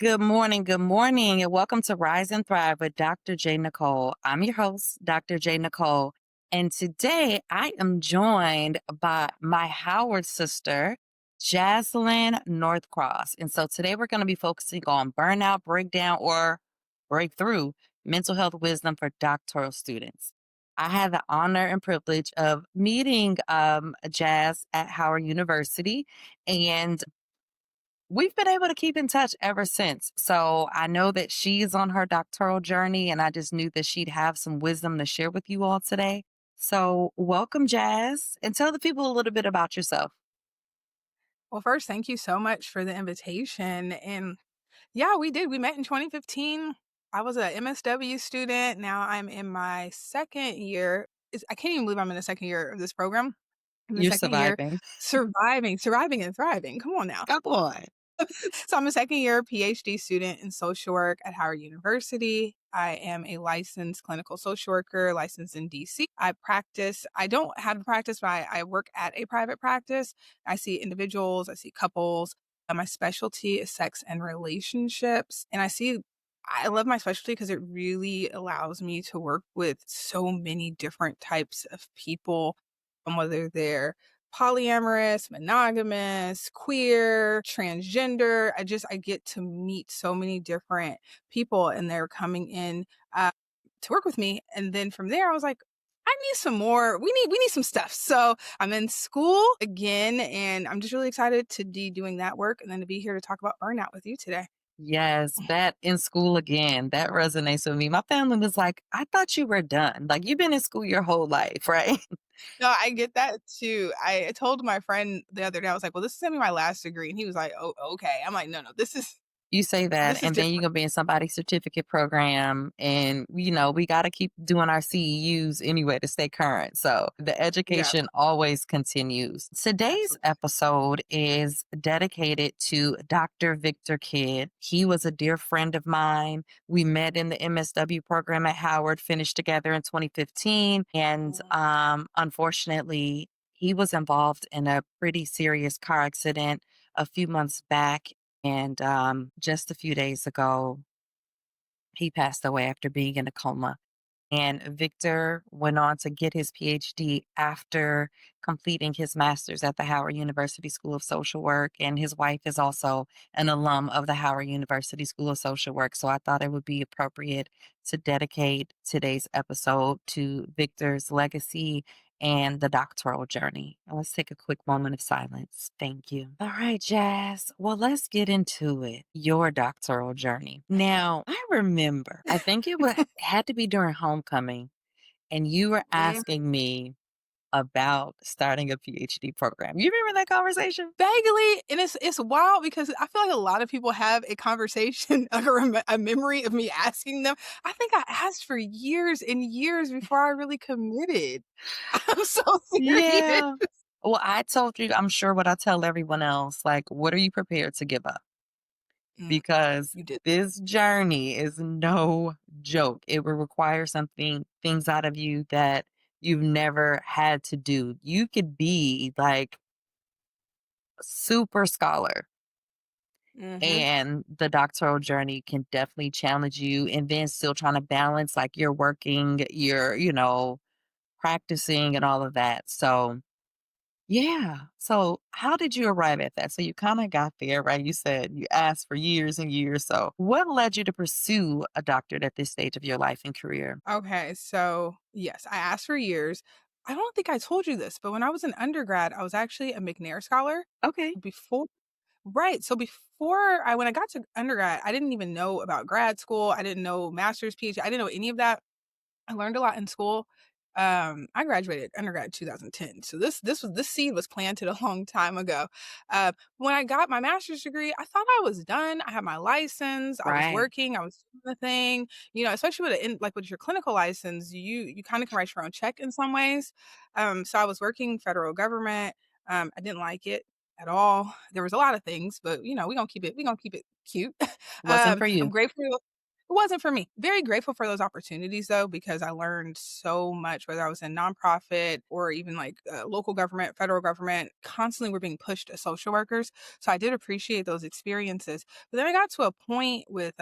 Good morning. Good morning. And welcome to Rise and Thrive with Dr. J. Nicole. I'm your host, Dr. J. Nicole. And today I am joined by my Howard sister, Jasalynne Northcross. And so today we're going to be focusing on burnout, breakdown, or breakthrough mental health wisdom for doctoral students. I had the honor and privilege of meeting Jazz at Howard University. And we've been able to keep in touch ever since. So I know that she is on her doctoral journey, and I just knew that she'd have some wisdom to share with you all today. So, welcome, Jazz, and tell the people a little bit about yourself. Well, first, thank you so much for the invitation. And yeah, we did. We met in 2015. I was a MSW student. Now I'm in my second year. I can't even believe I'm in the second year of this program. In the You're second year, surviving. surviving and thriving. Come on now. Come on. So I'm a second year PhD student in social work at Howard University. I am a licensed clinical social worker, licensed in DC. I don't have a practice, but I work at a private practice. I see individuals, I see couples. My specialty is sex and relationships. I love my specialty because it really allows me to work with so many different types of people, whether they're polyamorous, monogamous, queer, transgender. I get to meet so many different people and they're coming in to work with me. And then from there I was like, I need some more. We need some stuff. So I'm in school again and I'm just really excited to be doing that work and then to be here to talk about burnout with you today. Yes, that in school again, that resonates with me. My family was like, I thought you were done. Like, you've been in school your whole life, right? No, I get that too. I told my friend the other day, I was like, well, this is gonna be my last degree. And he was like, oh, okay. I'm like, no, You say that, this is and then you're different. gonna be in somebody's certificate program, and we got to keep doing our CEUs anyway to stay current. So the Yeah, education always continues. Today's absolutely. episode is dedicated to Dr. Victor Kidd. He was a dear friend of mine. We met in the MSW program at Howard, finished together in 2015, and Mhm. unfortunately, he was involved in a pretty serious car accident a few months back and just a few days ago, he passed away after being in a coma. And Victor went on to get his PhD after completing his master's at the Howard University School of Social Work. And his wife is also an alum of the Howard University School of Social Work. So I thought it would be appropriate to dedicate today's episode to Victor's legacy and the doctoral journey. Now, let's take a quick moment of silence. Thank you. All right, Jazz. Well, let's get into it. Your doctoral journey. Now, I remember, I think had to be during homecoming, and you were Mhm. asking me about starting a PhD program. You remember that conversation? Vaguely, and it's wild because I feel like a lot of people have a conversation, like a memory of me asking them. I think I asked for years and years before I really committed. I'm so serious. Yeah. Well, I told you, I'm sure what I tell everyone else, like, what are you prepared to give up? Mm, Because you did. this journey is no joke. It will require things out of you that you've never had to do. You could be like a super scholar, Mhm. and the doctoral journey can definitely challenge you, and then still trying to balance like you're working, you're practicing and all of that. So yeah. So how did you arrive at that? So you kind of got there, right? You said you asked for years and years. So what led you to pursue a doctorate at this stage of your life and career? Okay, so yes, I asked for years. I don't think I told you this, but when I was an undergrad, I was actually a McNair scholar. Okay. Before Right, so when I got to undergrad, I didn't even know about grad school. I didn't know master's, PhD. I didn't know any of that. I learned a lot in school. I graduated undergrad in 2010. So this seed was planted a long time ago. When I got my master's degree, I thought I was done. I had my license. I was Right. working. I was doing the thing. Especially like with your clinical license, you kind of can write your own check in some ways. So I was working federal government. I didn't like it at all. There was a lot of things, but we gonna keep it cute. Wasn't for I'm you. grateful. It wasn't for me. Very grateful for those opportunities though, because I learned so much, whether I was in nonprofit or even like local government, federal government, constantly we're being pushed as social workers. So I did appreciate those experiences. But then I got to a point with,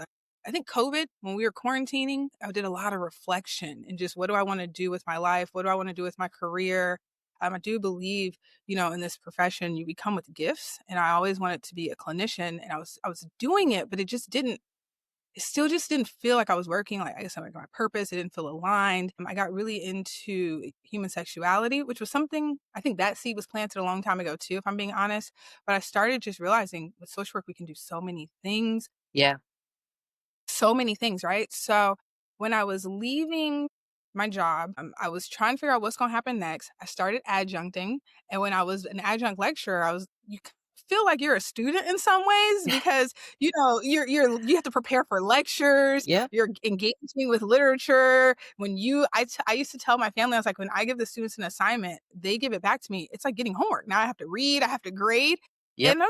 I think COVID, when we were quarantining, I did a lot of reflection and just what do I want to do with my life? What do I want to do with my career? I do believe, in this profession, you become with gifts. And I always wanted to be a clinician and I was doing it, but it still just didn't feel like I was working, like, I guess, like, my purpose, it didn't feel aligned. I got really into human sexuality, which was something I think that seed was planted a long time ago too, if I'm being honest, but I started just realizing with social work, we can do Yeah. so many things, right? So when I was leaving my job, I was trying to figure out what's going to happen next. I started adjuncting, and when I was an adjunct lecturer, feel like you're a student in some ways because you have to prepare for lectures. Yeah. You're engaging with literature. I used to tell my family, I was like, when I give the students an assignment, they give it back to me. It's like getting homework. Now I have to read. I have to grade. Yep. And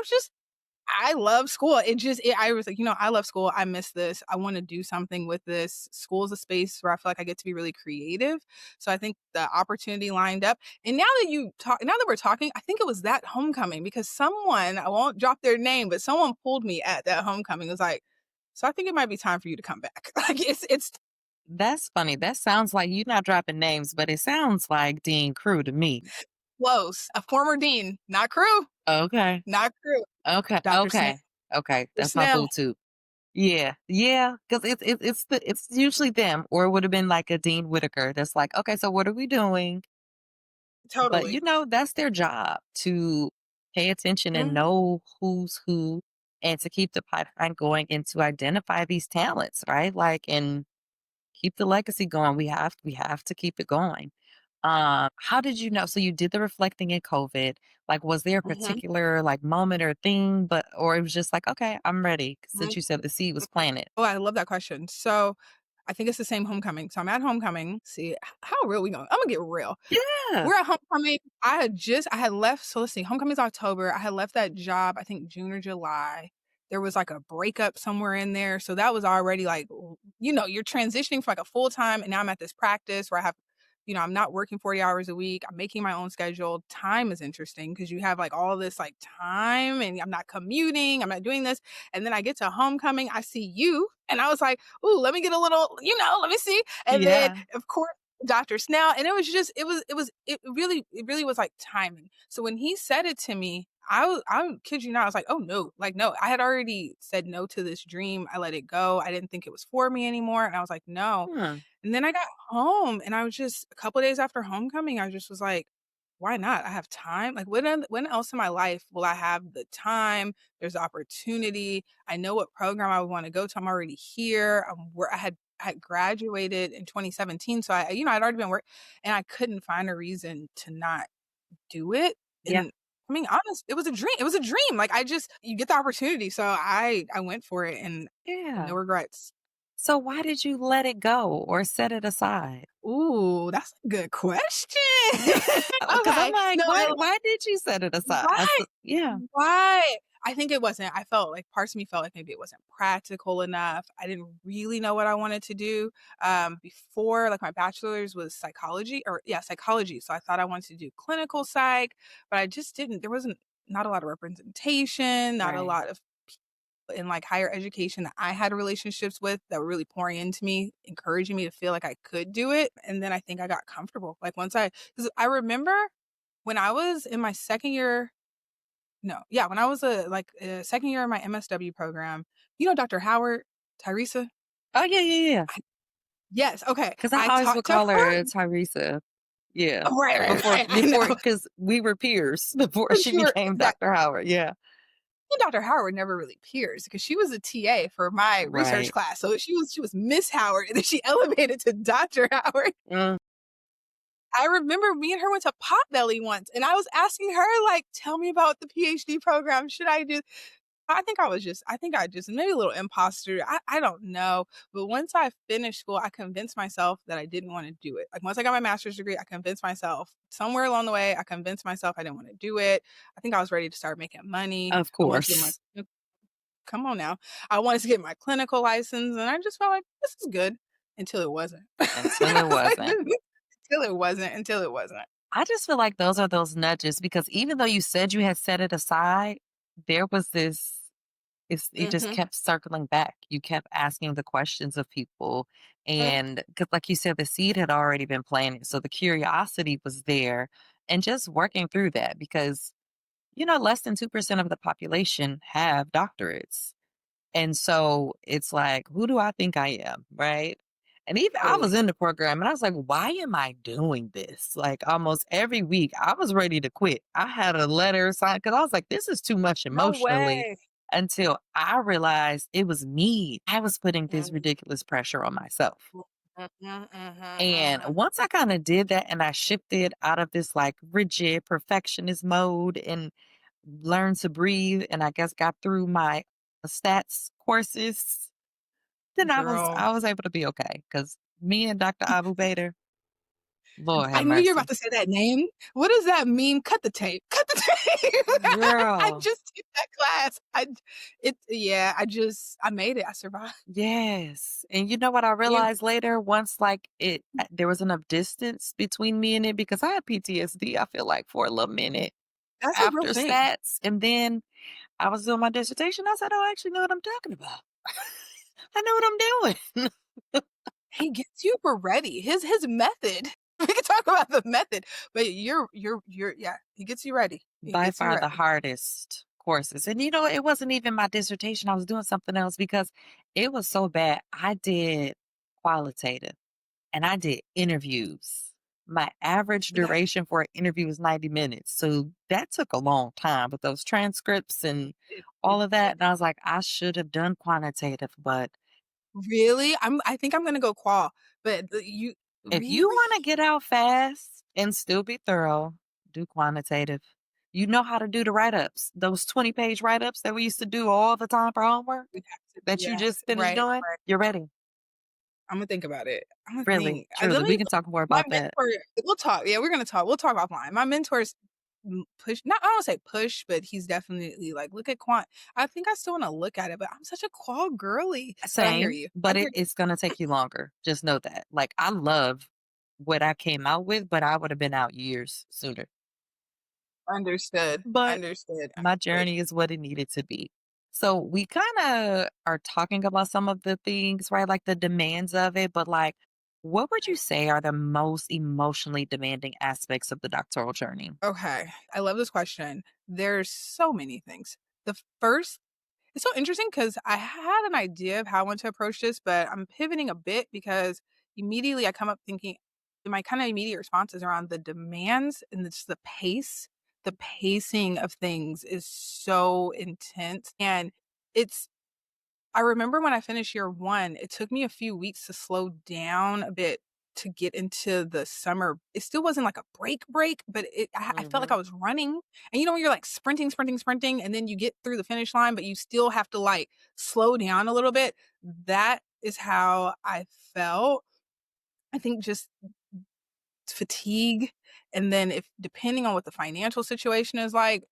I love school. I was like, I love school. I miss this. I want to do something with this. School is a space where I feel like I get to be really creative. So I think the opportunity lined up. And now that we're talking, I think it was that homecoming because someone, I won't drop their name, but someone pulled me at that homecoming. It was like, so I think it might be time for you to come back. Like it's That's funny. That sounds like you're not dropping names, but it sounds like Dean Crew to me. close. A former dean, not crew, Okay. not crew. Okay. Dr. Snell. Okay. Okay. Dr. That's my Snell. boo too. Yeah. Yeah. Because it's usually them, or it would have been like a Dean Whitaker. That's like, okay, so what are we doing? But Totally. that's their job to pay attention and Mhm, know who's who, and to keep the pipeline going and to identify these talents, right? Like, and keep the legacy going. We have to keep it going. How did you know? So you did the reflecting in COVID. Like, was there a mhm, particular like moment or thing, or it was just like, okay, I'm ready since mhm. you said the seed was planted. Oh, I love that question. So, I think it's the same homecoming. So I'm at homecoming. See, how real we going? I'm gonna get real. Yeah. We're at homecoming. I had left. So let's see, homecoming's October. I had left that job, I think June or July. There was like a breakup somewhere in there. So that was already like, you're transitioning from like a full time. And now I'm at this practice where I'm not working 40 hours a week. I'm making my own schedule. Time is interesting because you have like all this like time and I'm not commuting. I'm not doing this. And then I get to homecoming. I see you. And I was like, ooh, let me get a little, let me see. And then, Yeah. of course, Dr. Snell. And it was just, it really was like timing. So when he said it to me, I kid you not, I was like, oh no, like, no, I had already said no to this dream. I let it go. I didn't think it was for me anymore. And I was like, no. Hmm. And then I got home and I was just a couple days after homecoming, I just was like, why not? I have time. Like when else in my life will I have the time? There's opportunity. I know what program I would want to go to. I'm already here. Where I had graduated in 2017. So I'd already been work and I couldn't find a reason to not do it. Yeah. And I mean, honest, it was a dream. It was a dream. Like you get the opportunity. So I went for it and Yeah. no regrets. So why did you let it go or set it aside? Ooh, that's a good question. Because I'm Okay. like, No, why did you set it aside? right, Yeah. right. I think it wasn't. I felt like parts of me felt like maybe it wasn't practical enough. I didn't really know what I wanted to do. Before, like my bachelor's was psychology, or yeah, psychology. So I thought I wanted to do clinical psych, but I just didn't. There wasn't not a lot of representation, not a Right. lot of in like higher education that I had relationships with that were really pouring into me, encouraging me to feel like I could do it. And then I think I got comfortable. Like because I remember when I was in my second year, no, yeah, when I was second year of my MSW program, Dr. Howard, Teresa? Oh, yeah, yeah, yeah. Yes, okay. Because I I always would talked to call her. her Teresa. Yeah. Oh, right, right, Before right. I before know. because we were peers before For she sure. became Exactly. Dr. Howard. Yeah. Dr. Howard never really peers because she was a TA for my research Right. class. So she was Miss Howard and then she elevated to Dr. Howard. Mm, I remember me and her went to Potbelly once, and I was asking her, like, "Tell me about the PhD program. Should I do?" I think I just maybe a little imposter. I don't know. But once I finished school, I convinced myself that I didn't want to do it. Like once I got my master's degree, I convinced myself somewhere along the way, I convinced myself I didn't want to do it. I think I was ready to start making money. of I wanted to get my course. come on now. I wanted to get my clinical license, and I just felt like, "This is good," until it wasn't. until it I was like, wasn't. until it wasn't, until it wasn't." I just feel like those are those nudges because even though you said you had set it aside, there was this it just Mhm, kept circling back. You kept asking the questions of people, mm, and because, like you said, the seed had already been planted, so the curiosity was there, and just working through that because, less than 2% of the population have doctorates. And so it's like, who do I think I am? Right. And even I was totally. in the program and I was like, why am I doing this? Like almost every week, I was ready to quit. I had a letter signed because I was like, this is too much No emotionally way. until I realized it was me. I was putting this Mhm, ridiculous pressure on myself. mhm, mhm, And mhm. once I kind of did that and I shifted out of this like rigid perfectionist mode and learned to breathe and I guess got through my stats courses, then I was Girl, I was able to be okay. Cause me and Dr. Abu Bader, Lord I have knew you were about mercy. to say that name. What does that mean? Cut the tape. Cut the tape. I Girl, just took that class. Yeah, I made it. I survived. yes. And you know what I Yeah, realized later once, like, there was enough distance between me and it because I had PTSD, I feel like, for a little minute that's a real after thing. stats, and then I was doing my dissertation, I said, "Oh, I actually know what I'm talking about. I know what I'm doing." He gets you ready. His method. We can talk about the method, but you're yeah, he gets you ready. He By gets you far the ready. hardest courses. And it wasn't even my dissertation. I was doing something else because it was so bad. I did qualitative and I did interviews. My average That duration for an interview was 90 minutes. So that took a long time with those transcripts and it all of that. And I was like, I should have done quantitative, but really? I think I'm gonna go qual, but you if you really? wanna get out fast and still be thorough, do quantitative. You know how to do the write-ups, those 20-page write-ups that we used to do all the time for homework We have to that you yes, just finished right, doing? right. You're ready. Imma think about it. Imma Really, think. Let truly. me We can talk more my about that. mentor we'll talk. Yeah, we're gonna talk. We'll talk offline. My mentor's push not I don't wanna say push, but he's definitely like, "Look at quant." I think I still wanna look at it, but I'm such a qual girly. But I hear Same, you. I but hear it's gonna take you longer. Just know that. Like, I love what I came out with, but I would have been out years sooner. understood, But understood, my understood. journey is what it needed to be. So we kind of are talking about some of the things, right? Like the demands of it, but like, what would you say are the most emotionally demanding aspects of the doctoral journey? Okay, I love this question. There's so many things. The first It's so interesting because I had an idea of how I want to approach this, but I'm pivoting a bit because immediately I come up thinking my kind of immediate response is around the demands and it's the pace. The pacing of things is so intense. And it's I remember when I finished year 1, it took me a few weeks to slow down a bit to get into the summer. It still wasn't like a break, but I felt like I Hmm. was running. And when you're like sprinting, sprinting, sprinting, and then you get through the finish line, but you still have to like slow down a little bit. That is how I felt. I think just fatigue. And then if depending on what the financial situation is like,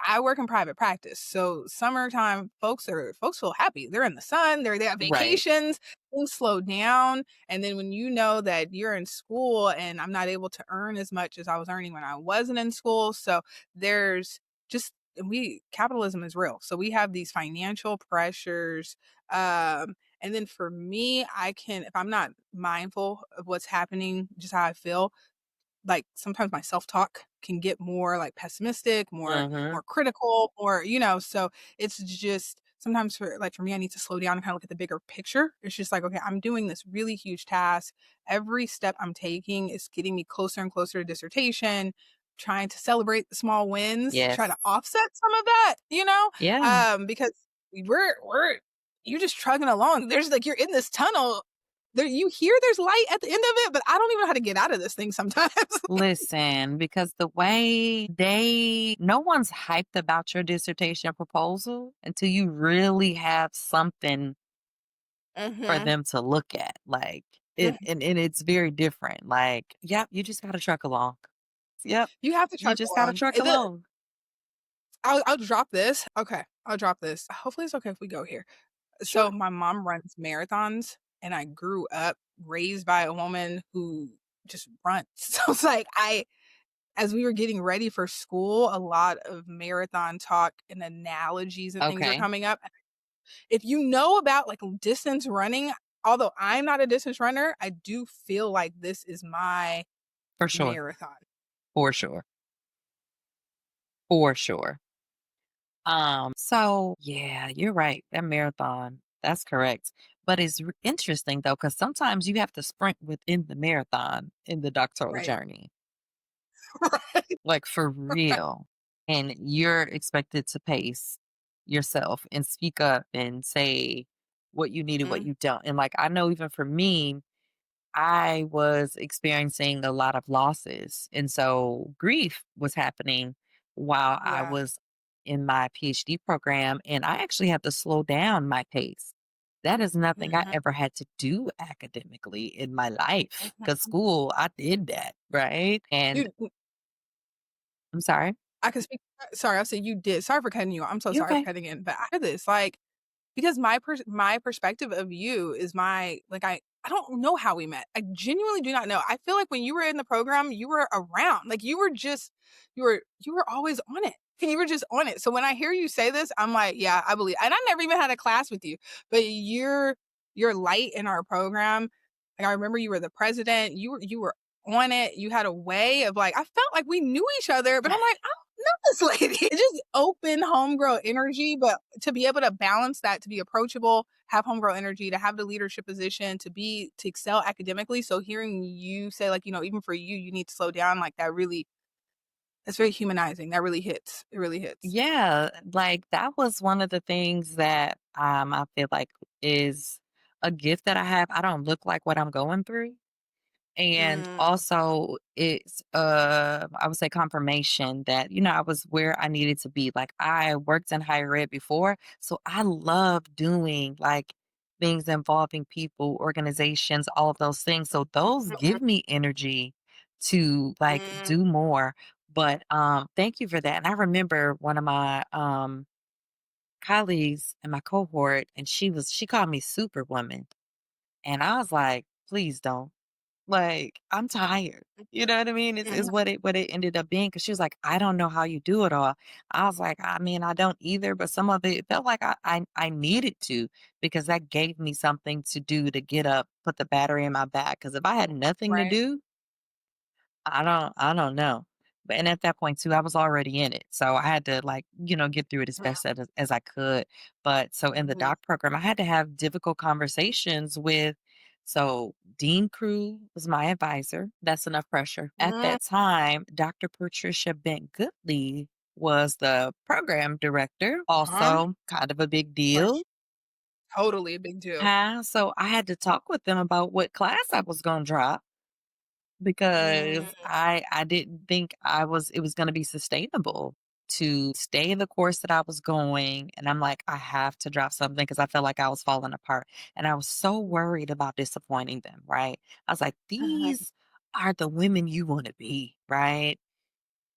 I work in private practice. So summertime folks feel happy. They're in the sun, they have Right. vacations, things slow down. And then when you know that you're in school and I'm not able to earn as much as I was earning when I wasn't in school. So there's just we capitalism is real. So we have these financial pressures. And then for me, I can if I'm not mindful of what's happening, just how I feel, like sometimes my self-talk can get more like pessimistic, Hmm. more critical, so it's just sometimes for me, I need to slow down and kind of look at the bigger picture. It's just like, okay, I'm doing this really huge task. Every step I'm taking is getting me closer and closer to dissertation, trying to celebrate the small wins, try Yes. to offset some of that. Yeah. Because we're you're just trugging along. There's like you're in this tunnel you hear there's light at the end of it, but I don't even know how to get out of this thing sometimes. Listen, because the way no one's hyped about your dissertation proposal until you really have something for Mhm. them to look at. Like it, Mhm. and it's very different. Like, yep, you just gotta truck along. Yep, You have to you chug just gotta along. truck along. I'll drop this. Okay. I'll drop this. Hopefully, it's okay if we go here. So Sure. my mom runs marathons, and I grew up raised by a woman who just runs. So it's like as we were getting ready for school, a lot of marathon talk and analogies and things are Okay. coming up. If you know about like distance running, although I'm not a distance runner, I do feel like this is my For sure. marathon. For sure. For sure. So yeah, you're right. That marathon, that's correct. But it's interesting though, because sometimes you have to sprint within the marathon in the doctoral Right. journey, Right. like for real. And you're expected to pace yourself and speak up and say what you need and what Mhm. you don't. And like I know even for me, I was experiencing a lot of losses. And so grief was happening while I Yeah. was in my PhD program. And I actually had to slow down my pace. That is nothing I Mhm. ever had to do academically in my life. Because Mhm. school, I did that. Right. And You I'm sorry. I can speak sorry, I said you did. Sorry for cutting you off. I'm so You sorry for okay? cutting in, but I hear this, like, because my perspective of you is my like, I don't know how we met. I genuinely do not know. I feel like when you were in the program, you were around. Like, you were just you were always on it. And you were just on it. So when I hear you say this, I'm like, "Yeah, I believe," and I never even had a class with you, but your light in our program, like, I remember you were the president, you were on it, you had a way of, like I felt like we knew each other, but I'm like, "I don't know this lady." It's just open homegrown energy, but to be able to balance that, to be approachable, have homegrown energy, to have the leadership position, to excel academically. So hearing you say, like, even for you, you need to slow down, like, that's very humanizing. That really hits. It really hits. Yeah. Like that was one of the things that I feel like is a gift that I have. I don't look like what I'm going through. And Mm, also it's I would say confirmation that, I was where I needed to be. Like I worked in higher ed before, so I love doing like things involving people, organizations, all of those things. So those mm, give me energy to like mm, do more. But thank you for that. And I remember one of my colleagues in my cohort and she called me superwoman. And I was like, please don't. Like, I'm tired. You know what I mean? It's mhm, what it ended up being. Cause she was like, "I don't know how you do it all." I was like, "I mean, I don't either, but some of it felt like I needed to because that gave me something to do to get up, put the battery in my back. Cause if I had nothing to right. do, I don't know." But and at that point too, I was already in it. So I had to like, get through it as Mhm, best as I could. But so in the mhm, doc program, I had to have difficult conversations with so Dean Crew was my advisor. That's enough pressure. At mm, that time, Dr. Patricia Bent Goodley was the program director, uh-huh. also kind of a big Right. deal. Totally a big deal. So I had to talk with them about what class I was gonna drop because Mm, I didn't think it was gonna be sustainable to stay in the course that I was going, and I'm like, "I have to drop something because I felt like I was falling apart, and I was so worried about disappointing them, right? I was like, mhm, "These are the women you wanna be," right?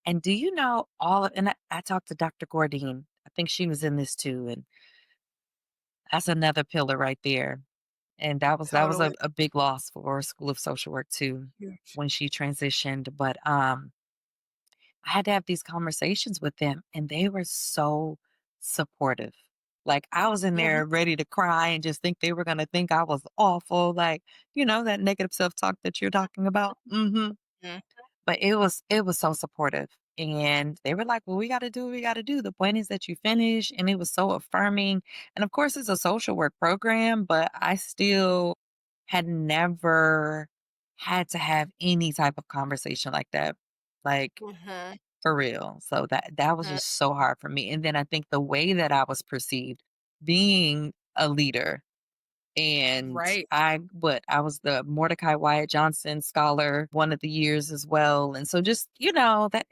And do you know all of and I talked to Dr. Gordine, I think she was in this too, and that's another pillar right there. And that was a totally. big loss for School of Social Work too Huge. when she transitioned. But I had to have these conversations with them and they were so supportive. Like I was in Mhm, there ready to cry and just think they were gonna think I was awful. Like, that negative self-talk that you're talking about. mhm, But it was so supportive, and they were like, "Well, we gotta do what we gotta do. The point is that you finish," and it was so affirming, and of course, it's a social work program, but I still had never had to have any type of conversation like that, like, mhm, for real. So that was mhm. just so hard for me, and then I think the way that I was perceived being a leader and Right. I was the Mordecai Wyatt Johnson Scholar one of the years as well, and so just, that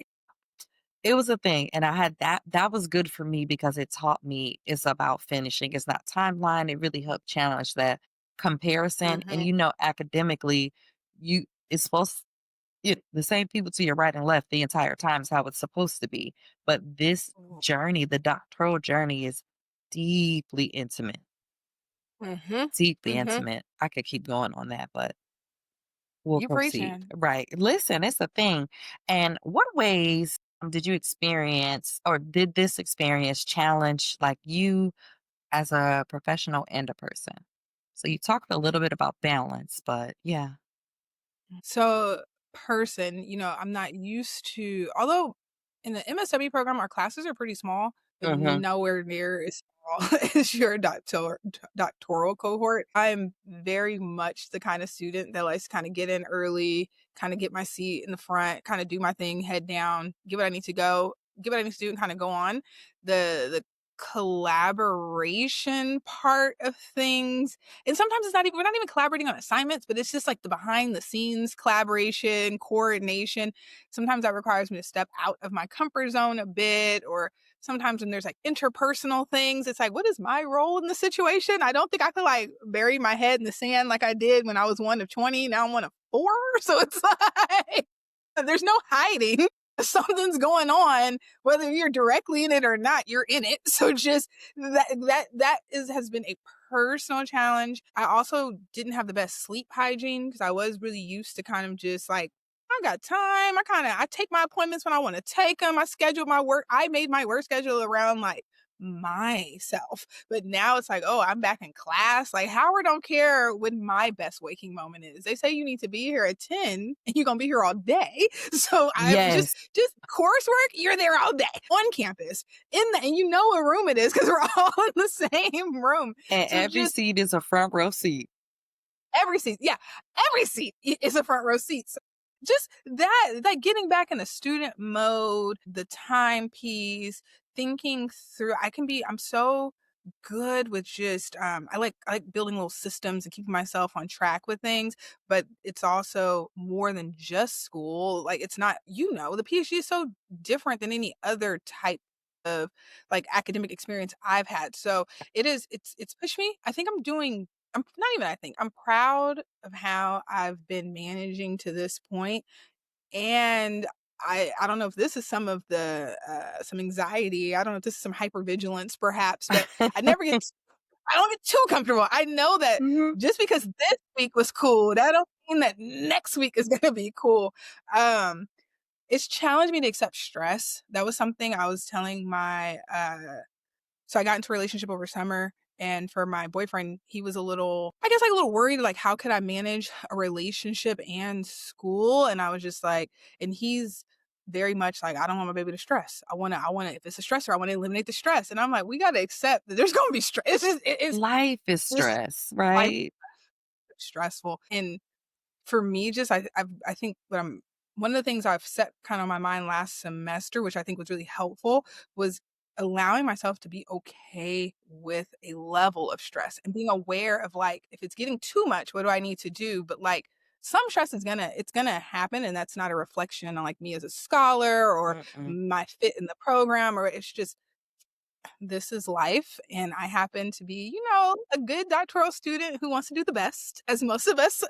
it was a thing, and I had that was good for me because it taught me it's about finishing, it's not timeline, it really helped challenge that comparison, and, Mhm, academically, you it's supposed the same people to your right and left the entire time is how it's supposed to be. But this journey, the doctoral journey, is deeply intimate, Mhm. deeply Mhm. intimate. I could keep going on that, but we'll You proceed. preaching. Right. Listen, it's a thing. And what ways did you experience or did this experience challenge like you as a professional and a person? So you talked a little bit about balance, but yeah. So, person, I'm not used to, although in the MSW program, our classes are pretty small, but Hmm. nowhere near as small as your doctoral cohort. I'm very much the kind of student that likes to kind of get in early, kind of get my seat in the front, kind of do my thing, head down, get what I need to go, get what I need to do, and kind of go on. The collaboration part of things, and sometimes it's not even we're not even collaborating on assignments, but it's just like the behind the scenes collaboration, coordination. Sometimes that requires me to step out of my comfort zone a bit, or sometimes when there's like interpersonal things, it's like, what is my role in the situation? I don't think I could like bury my head in the sand like I did when I was one of 20. Now I'm one of four. So it's like there's no hiding. Something's going on, whether you're directly in it or not, you're in it. So just that is has been a personal challenge. I also didn't have the best sleep hygiene because I was really used to kind of just like, I got time. I take my appointments when I want to take them. I schedule my work. I made my work schedule around like myself. But now it's like, oh, I'm back in class. Like Howard don't care when my best waking moment is. They say you need to be here at 10 and you're gonna be here all day. So I'm Yes. just coursework, you're there all day on campus. And you know what room it is because we're all in the same room. And So every just seat is a front row seat. every seat, yeah, every seat is a front row seat. So just that getting back in a student mode, the timepiece, thinking through. I'm so good with just I like building little systems and keeping myself on track with things, but it's also more than just school. Like it's not, the PhD is so different than any other type of like academic experience I've had. So it's pushed me. I'm not even I think I'm proud of how I've been managing to this point. And I don't know if this is some of the some anxiety. I don't know if this is some hypervigilance perhaps, but I never get I don't get too comfortable. I know that Mhm. just because this week was cool, that don't mean that next week is gonna be cool. Um, it's challenged me to accept stress. That was something I was telling my so I got into a relationship over summer, and for my boyfriend, he was a little, I guess, like a little worried, like how could I manage a relationship and school? And I was just like, and he's very much like, I don't want my baby to stress. I want to, if it's a stressor, I want to eliminate the stress. And I'm like, we got to accept that there's going to be stress. It's Life is just stress, life right? stressful. And for me, just I think what I'm one of the things I've set kind of on my mind last semester, which I think was really helpful, was allowing myself to be okay with a level of stress and being aware of like if it's getting too much, what do I need to do? But like some stress is gonna happen, and that's not a reflection on like me as a scholar or Mm-mm. my fit in the program, or it's just this is life, and I happen to be, a good doctoral student who wants to do the best, as most of us,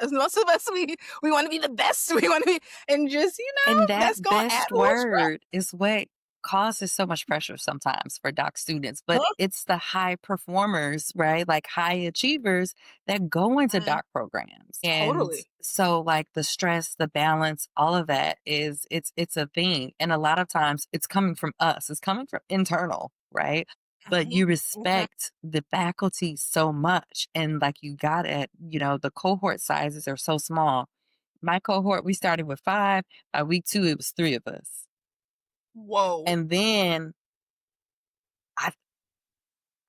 we want to be the best. We want to be, and just, And that's that gonna add best a little stress. word is what causes so much pressure sometimes for doc students, but Huh? it's the high performers, right? Like high achievers that go into Mhm. doc programs. And Totally. so like the stress, the balance, all of that is it's a thing. And a lot of times it's coming from us. It's coming from internal, right? But Mhm. you Mhm. respect the faculty so much and like you got it, the cohort sizes are so small. My cohort, we started with 5. By week 2, it was 3 of us. Whoa. And then I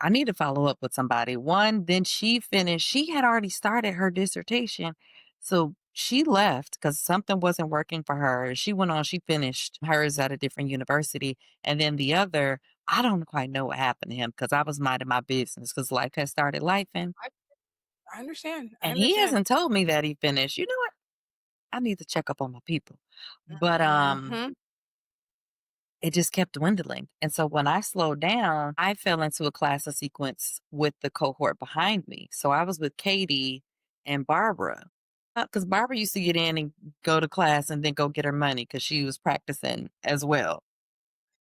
I need to follow up with somebody. One, then she had already started her dissertation. So she left because something wasn't working for her. She went on, she finished hers at a different university. And then the other, I don't quite know what happened to him because I was minding my business because life had started lifing. I, I understand. I And he understand. hasn't told me that he finished. You know what? I need to check up on my people. But Mhm. it just kept dwindling. And so when I slowed down, I fell into a class of sequence with the cohort behind me. So I was with Katie and Barbara. Because Barbara used to get in and go to class and then go get her money because she was practicing as well.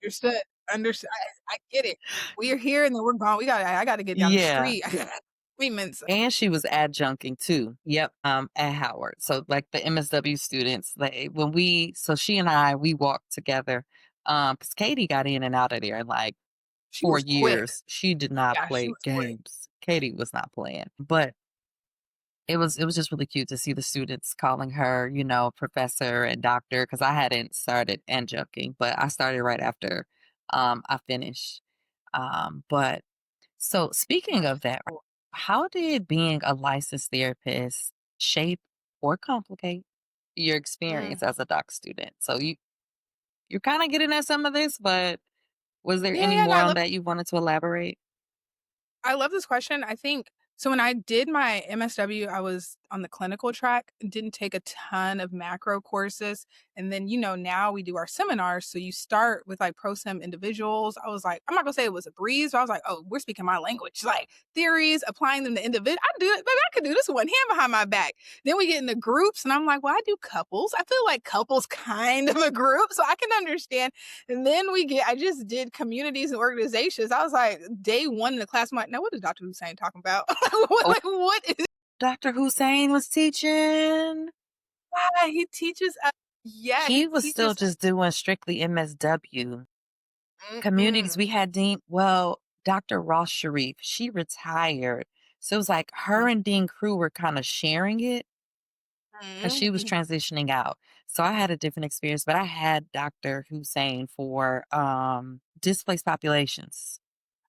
Understood. Understood. I get it. We're here and then we're gone. I gotta get down the Yeah. street. Appointments. And she was adjuncting too. Yep, at Howard. So like the MSW students, she and I, we walked together. Because Katie got in and out of there in like She four was quick. years. She did not Yeah, she play was quick. games. Katie was not playing. But it was just really cute to see the students calling her, professor and doctor, because I hadn't started adjuncting, but I started right after I finished. But so speaking of that, Cool. how did being a licensed therapist shape or complicate your Mm. experience as a doc student? So you're kind of getting at some of this, but was there Yeah, any yeah, no, more on that you wanted to elaborate? I love this question. I think so when I did my MSW, I was on the clinical track, didn't take a ton of macro courses. And then, now we do our seminars. So you start with like pro sem individuals. I was like, I'm not gonna say it was a breeze, but I was like, oh, we're speaking my language. Like theories, applying them to individual. I do it, baby, I could do this with one hand behind my back. Then we get into groups, and I'm like, well, I do couples. I feel like couples kind of a group, so I can understand. And then I just did communities and organizations. I was like, day one in the class, I'm like, now what is Dr. Hussein talking about? Oh, What is Dr. Hussein was teaching. that? He teaches us. Yeah, he He was still teaches. just doing strictly MSW. Communities, Mm-mm, we had Dr. Ross Sharif, she retired. So it was like her mm, and Dean Crew were kind of sharing it because she was mm. transitioning out. So I had a different experience, but I had Dr. Hussein for displaced populations.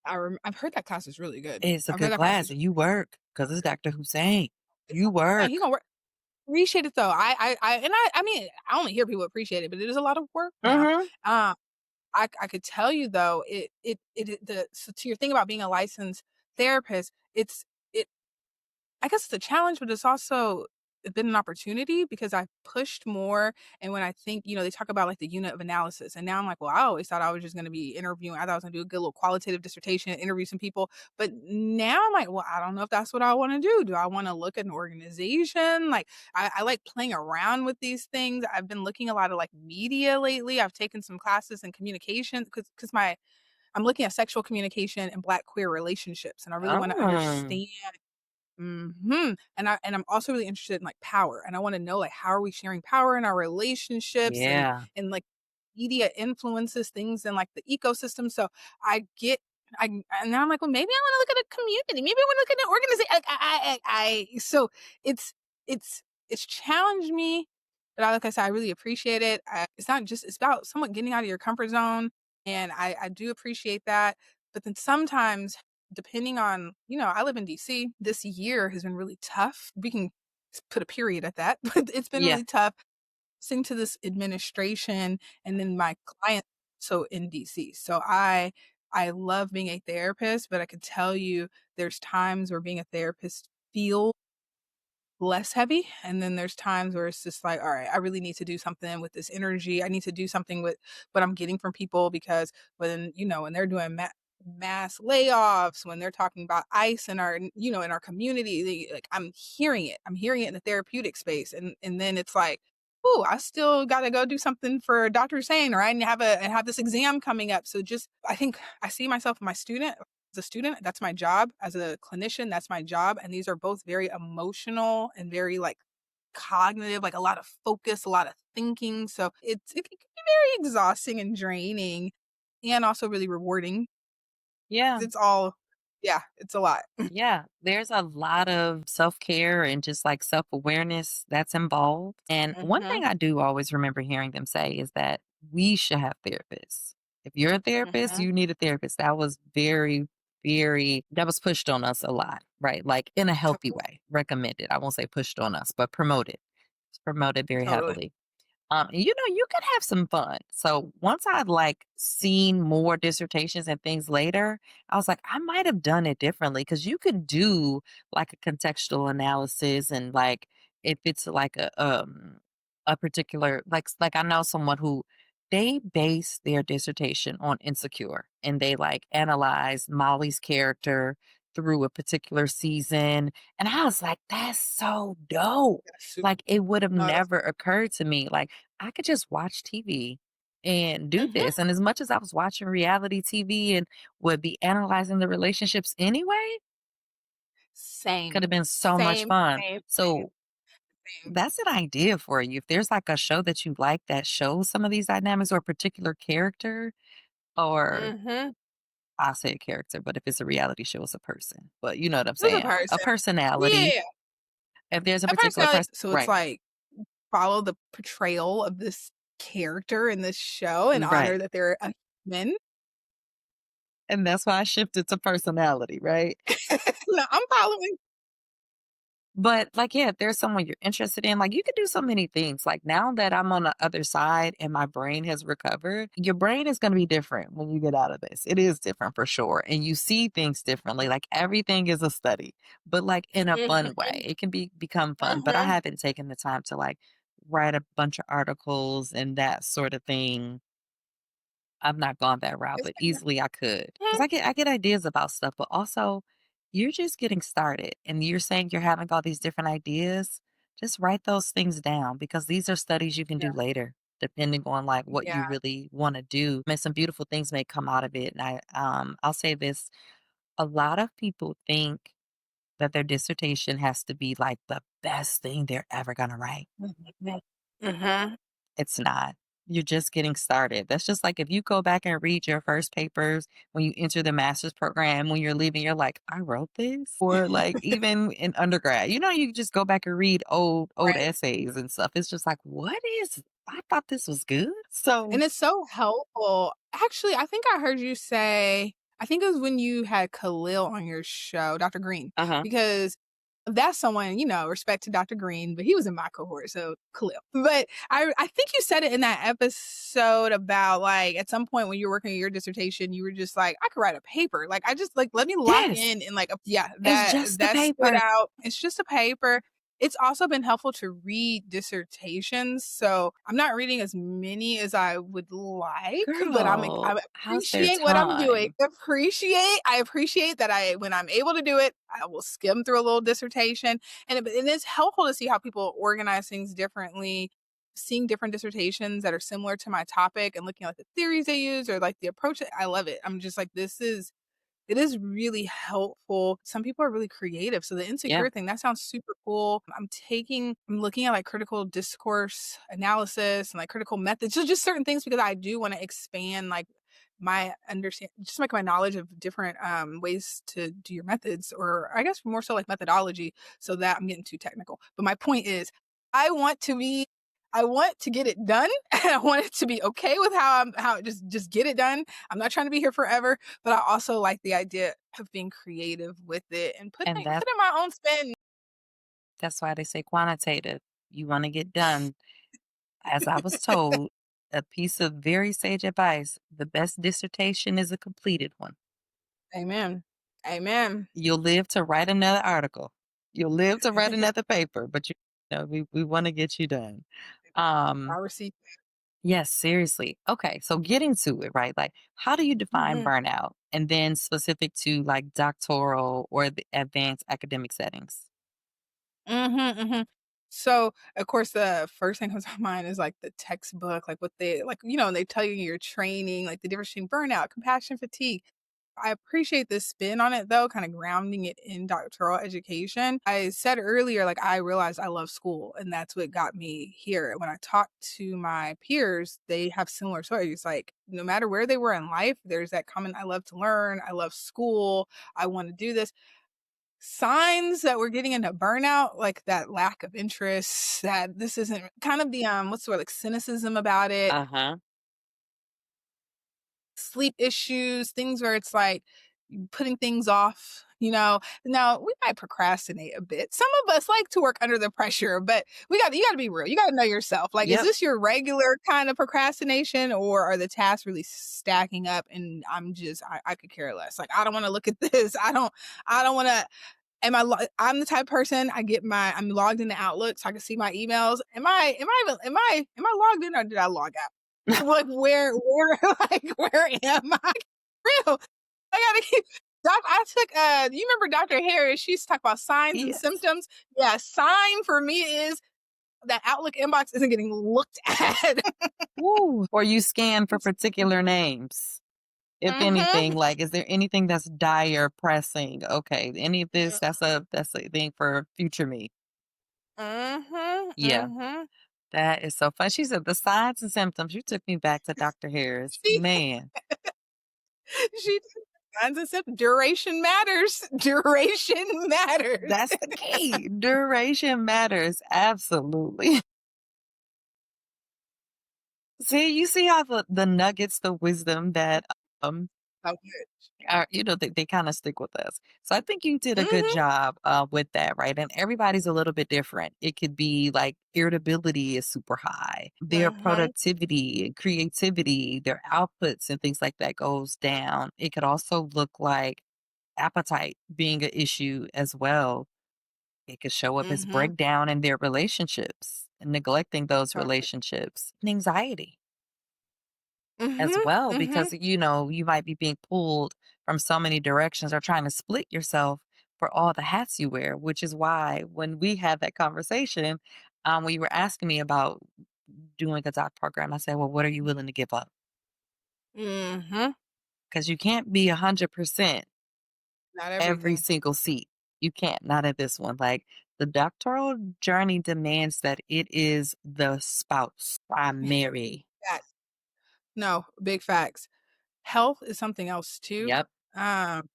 I've heard that class is really good. It's a I've heard good that class class is and you work because it's Dr. Hussein. You yeah, he work. gonna work. Appreciate it though. I mean, I only hear people appreciate it, but it is a lot of work now. Hmm. Um, I could tell you though, so to your thing about being a licensed therapist, it I guess it's a challenge, but it's also been an opportunity because I pushed more. And when I think, they talk about like the unit of analysis. And now I'm like, well, I always thought I was just going to be interviewing. I thought I was going to do a good little qualitative dissertation, interview some people. But now I'm like, well, I don't know if that's what I want to do. Do I want to look at an organization? Like, I like playing around with these things. I've been looking a lot of like media lately. I've taken some classes in communication because I'm looking at sexual communication and Black queer relationships. And I really want to Oh, understand. And I'm also really interested in, like, power, and I wanna know, like, how are we sharing power in our relationships yeah. and media influences things in, like, the ecosystem, so I get I and now I'm like, "Well, maybe I wanna look at a community, maybe I wanna look at an organization." Like, so it's it's challenged me, but like I said, I really appreciate it. It's about somewhat getting out of your comfort zone, and I do appreciate that, but then sometimes depending on, I live in DC. This year has been really tough. We can put a period at that, but it's been Yeah. really tough listening to this administration and then my client so in DC. So I love being a therapist, but I can tell you there's times where being a therapist feels less heavy. And then there's times where it's just like, all right, I really need to do something with this energy. I need to do something with what I'm getting from people because when they're doing mass layoffs, when they're talking about ICE in our community, like I'm hearing it. I'm hearing it in the therapeutic space. And then it's like, oh, I still got to go do something for Dr. Sane, or I have this exam coming up. So just, I think I see myself as my student as a student, that's my job. As a clinician, that's my job. And these are both very emotional and very like cognitive, like a lot of focus, a lot of thinking. So it can be very exhausting and draining and also really rewarding. Yeah. It's all, yeah, it's a lot. Yeah, there's a lot of self-care and just like self-awareness that's involved. And one Hmm. thing I do always remember hearing them say is that we should have therapists. If you're a therapist, Hmm. you need a therapist. That was that was pushed on us a lot, right? Like in a healthy Totally. way, recommended. I won't say pushed on us, but promoted. It's promoted very Totally. heavily. You could have some fun. So once I'd like seen more dissertations and things later, I was like, I might have done it differently because you could do like a contextual analysis and like if it's like a particular like I know someone who they base their dissertation on Insecure and they like analyze Molly's character through a particular season. And I was like, that's so dope. That's super Like, it would have no, that's never occurred to me. Like, I could just watch TV and do mhm. this. And as much as I was watching reality TV and would be analyzing the relationships anyway, could have Same. been so much Same, fun. same, same, So same. that's an idea for you. If there's like a show that you like that shows some of these dynamics or a particular character, or Mhm. I'll say a character, but if it's a reality show, it's a person. But you know what I'm It was a saying? A person. personality. Yeah, If there's a a particular personality. person, So it's right, like, follow the portrayal of this character in this show and honor right. that they're a human. And that's why I shifted to personality, right? No, I'm following. But like, yeah, if there's someone you're interested in, like you could do so many things. Like now that I'm on the other side and my brain has recovered, your brain is going to be different when you get out of this. It is different for sure. And you see things differently. Like everything is a study, but like in a fun Mhm, way. It can become fun. But I mhm. haven't taken the time to like write a bunch of articles and that sort of thing. I've not gone that route, It's but easily I could. Cause mhm. I get ideas about stuff, but also you're just getting started and you're saying you're having all these different ideas. Just write those things down because these are studies you can Yeah, do later, depending on like what yeah. you really want to do. And some beautiful things may come out of it. And I'll say this: a lot of people think that their dissertation has to be like the best thing they're ever gonna write. Mhm. Mhm. It's not. You're just getting started. That's just like if you go back and read your first papers when you enter the master's program, when you're leaving, you're like, I wrote this. Or like even in undergrad, you just go back and read old Right. essays and stuff. It's just like, what is I thought this was good. So And it's so helpful. Actually, I think I heard you say I think it was when you had Khalil on your show, Dr. Green, uh-huh. because that's someone, respect to Dr. Green, but he was in my cohort, so Khalil. But I think you said it in that episode about like at some point when you were working on your dissertation, you were just like, I could write a paper. Like I just like let me lock Yes, in and like yeah, it's that just the that stood paper. out. It's just a paper. It's also been helpful to read dissertations, so I'm not reading as many as I would like, but Girl, I how's there appreciate what I'm doing. time? I appreciate that I when I'm able to do it, I will skim through a little dissertation, and it's helpful to see how people organize things differently, seeing different dissertations that are similar to my topic and looking at like, the theories they use or like the approach. I love it. I'm just like, it is really helpful. Some people are really creative. So the Yeah, insecure thing, that sounds super cool. I'm looking at like critical discourse analysis and like critical methods, just certain things because I do want to expand like my understand just like my knowledge of different ways to do your methods or I guess more so like methodology so that I'm getting too technical. But my point is I want to be I want to get it done and I want it to be okay with how just get it done. I'm not trying to be here forever, but I also like the idea of being creative with it and and putting my own spin. that's why they say quantitative. You want to get done. As I was told, a piece of very sage advice: the best dissertation is a completed one. Amen. Amen. You'll live to write another article. You'll live to write another paper, but we want to get you done. I Um, receive. yes, seriously. Okay, so getting to it, right? Like, how do you define Mhm. burnout? And then specific to like doctoral or the advanced academic settings. Mhm, mhm. So, of course, the first thing comes to mind is, like, the textbook, like, what they like, and they tell you in your training, like, the difference between burnout, compassion, fatigue. I appreciate this spin on it, though, kinda grounding it in doctoral education. I said earlier, like, I realized I love school, and that's what got me here. When I talk to my peers, they have similar stories, like, no matter where they were in life, there's that common, "I love to learn, I love school, I wanna do this." Signs that we're getting into burnout, like that lack of interest, that this isn't kind of the, what's the word, like cynicism about it, Uh-huh. sleep issues, things where it's like putting things off, Now, we might procrastinate a bit. Some of us like to work under the pressure, but you gotta be real. You gotta know yourself. Like, is Yep. this your regular kind of procrastination or are the tasks really stacking up and I could care less. Like, I don't want to look at this. I don't want to I'm the type of person I'm logged into Outlook so I can see my emails. Am I logged in or did I log out? Like where like where am I? Real. I gotta keep. I took, you remember Dr. Harris? She used to talk about signs and Yes. symptoms. Yeah, sign for me is that Outlook inbox isn't getting looked at. Woo. Or you scan for particular names. If anything, Mhm. like, is there anything that's dire, pressing? Okay, any of this, that's a thing for future me. Mhm. Yeah, Mhm. that is so fun. She said the signs and symptoms. You took me back to Dr. Harris. She Man, she signs and symptoms. Duration matters. Duration matters. that's the key. Duration matters. Absolutely. See, you see how the nuggets, the wisdom that So good. are, they kind of stick with us. So I think you did a good Mhm. job with that, right? And everybody's a little bit different. It could be like irritability is super high, their Mhm. productivity and creativity, their outputs and things like that goes down. It could also look like appetite being an issue as well. It could show up as Mhm. breakdown in their relationships and neglecting those Totally. relationships and anxiety as Mhm. well, Mhm. because you might be being pulled from so many directions or trying to split yourself for all the hats you wear, which is why when we had that conversation, when you were asking me about doing a doc program, I said, well, what are you willing to give up? Mhm. Because you can't be 100% Not every everything. single seat. You can't, not at this one. Like, the doctoral journey demands that it is the spouse primary. Facts. No, big facts. Health is something else too. Yep. Um,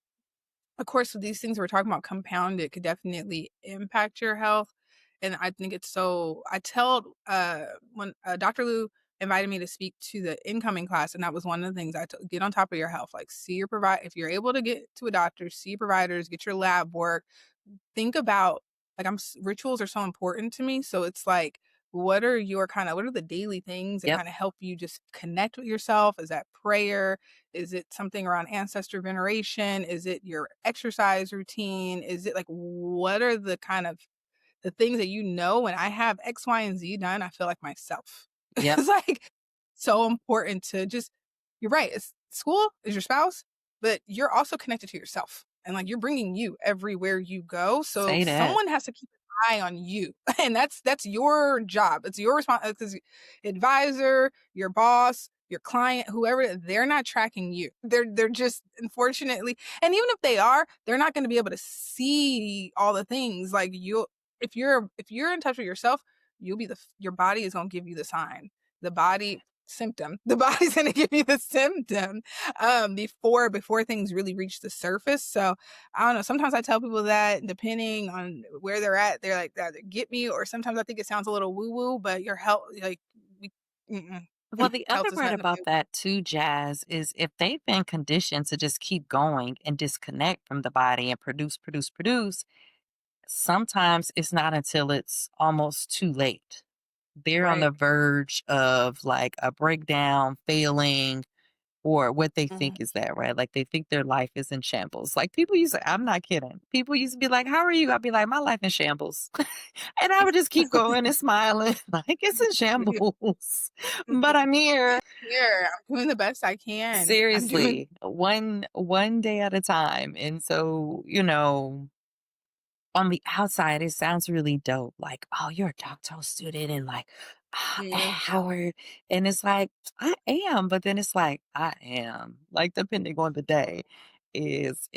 of course, with these things we're talking about compound, it could definitely impact your health. And I think it's so I tell when Dr. Lou invited me to speak to the incoming class, and that was one of the things get on top of your health. Like see your provide if you're able to get to a doctor, see providers, get your lab work, think about like rituals are so important to me. So it's like, what are the daily things that Yep. kind of help you just connect with yourself? Is that prayer? Is it something around ancestor veneration? Is it your exercise routine? Is it like what are the kind of the things that when I have X, Y, and Z done, I feel like myself. Yep. It's like so important to just you're right. It's school is your spouse, but you're also connected to yourself. And like you're bringing you everywhere you go. So Say that. someone has to keep an eye on you. And that's your job. It's your responsibility. Advisor, your boss, your client, whoever, they're not tracking you. They're just unfortunately, and even if they are, they're not going to be able to see all the things like you if you're in touch with yourself, your body is gonna give you the sign. The body symptom. The body's gonna give you the symptom before things really reach the surface. So I don't know. Sometimes I tell people that depending on where they're at, they're like that get me, or sometimes I think it sounds a little woo woo, but your health like we mm-mm. Well, the Health other is part nothing to play about that too, Jazz, is if they've been conditioned to just keep going and disconnect from the body and produce, produce, produce, sometimes it's not until it's almost too late. They're on right. the verge of like a breakdown, failing, or what they Mhm. think is that, right? Like they think their life is in shambles. Like people used to, I'm not kidding. People used to be like, how are you? I'd be like, my life in shambles. And I would just keep going and smiling, like it's in shambles. But I'm here. Here, I'm doing the best I can. I'm doing Seriously, one day at a time. And so, on the outside, it sounds really dope. Like, oh, you're a doctoral student and like, at yeah. Howard. And it's like, I am, but then it's like, I am. Like, depending on the day is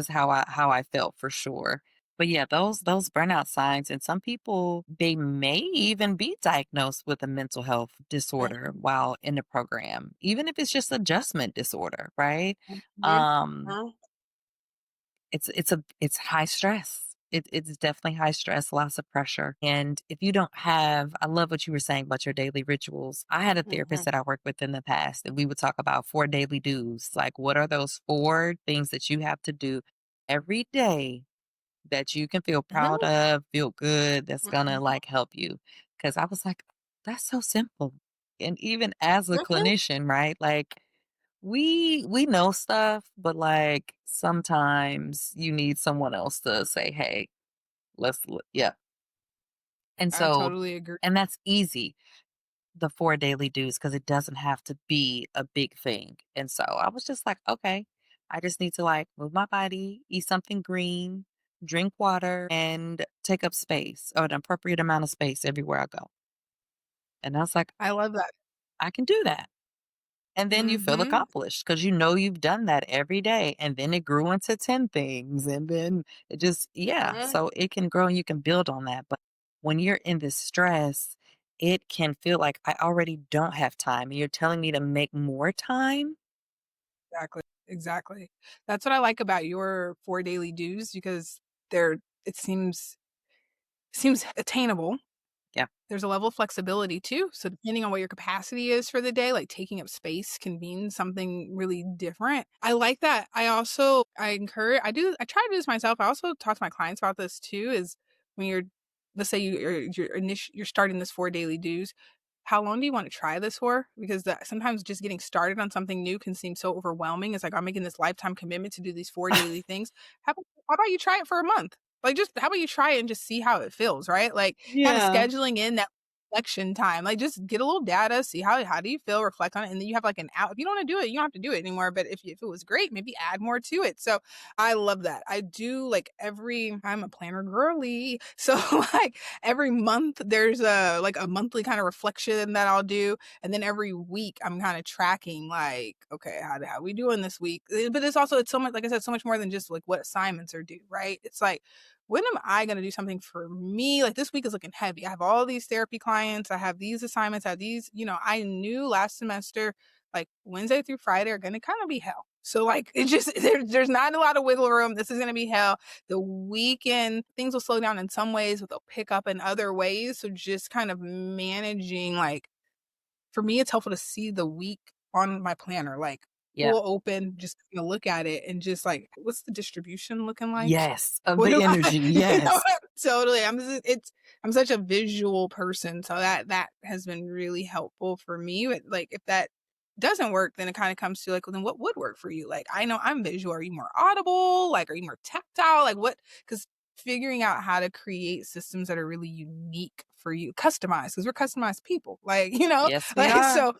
how I felt for sure. But yeah, those burnout signs, and some people they may even be diagnosed with a mental health disorder while in the program, even if it's just adjustment disorder, right? Mhm. Um, Mhm. it's high stress. It's definitely high stress, lots of pressure. And if you don't have, I love what you were saying about your daily rituals. I had a therapist Mhm. that I worked with in the past, and we would talk about 4 daily do's. Like, what are those 4 things that you have to do every day that you can feel proud Mhm. of, feel good, that's gonna Mhm. like help you? Because I was like, that's so simple. And even as a Mhm. clinician, right? Like we know stuff, but like sometimes you need someone else to say, "Hey, yeah." And I so, totally agree. and that's easy. The 4 daily do's because it doesn't have to be a big thing. And so I was just like, okay. I just need to like move my body, eat something green, drink water, and take up space or an appropriate amount of space everywhere I go. And I was like, I love that. I can do that. And then you feel Mhm. accomplished because you know you've done that every day. And then it grew into 10 things. And then it just, yeah. Mhm. So it can grow and you can build on that. But when you're in this stress, it can feel like I already don't have time. And you're telling me to make more time. Exactly, exactly. That's what I like about your 4 daily dues because they're it seems attainable. Yeah. There's a level of flexibility too, so depending on what your capacity is for the day, like, taking up space can mean something really different. I like that. I try to do this myself. I also talk to my clients about this too, is when you're let's say you're starting this 4 daily dues, how long do you wanna try this for? Because sometimes just getting started on something new can seem so overwhelming. It's like, "I'm making this lifetime commitment to do these 4 daily things." How about you try it for a month? Like, just how about you try it and just see how it feels, right? Like, kinda Yeah. scheduling in that reflection time, like, just get a little data, see how do you feel, reflect on it, and then you have, like, an out if you don't wanna do it, you don't have to do it anymore, but if it was great, maybe add more to it. So, I love that. I do, like, I'm a planner girly, so, like, every month there's a monthly kinda reflection that I'll do, and then every week I'm kinda tracking, like, "Okay, how we doing this week?" But it's so much like I said, so much more than just, like, what assignments are due, right? It's like, when am I gonna do something for me? Like, this week is looking heavy. I have all these therapy clients, I have these assignments, I have these I knew last semester, like, Wednesday through Friday are gonna kinda be hell. So, like, it just there's not a lot of wiggle room. This is gonna be hell. The weekend, things will slow down in some ways, but they'll pick up in other ways. So just kind of managing, like, for me, it's helpful to see the week on my planner, like, Yeah. full open, just, look at it and just, like, what's the distribution looking like? Yes. Of What the do I energy. Yes. totally, I'm such a visual person, so that has been really helpful for me, but, like, if that doesn't work, then it kinda comes to, like, well, then what would work for you? Like, I know I'm visual. Are you more audible? Like, are you more tactile? Like, what? Because figuring out how to create systems that are really unique for you, customized, because 'cause we're customized people, like, Yes, we like, are. so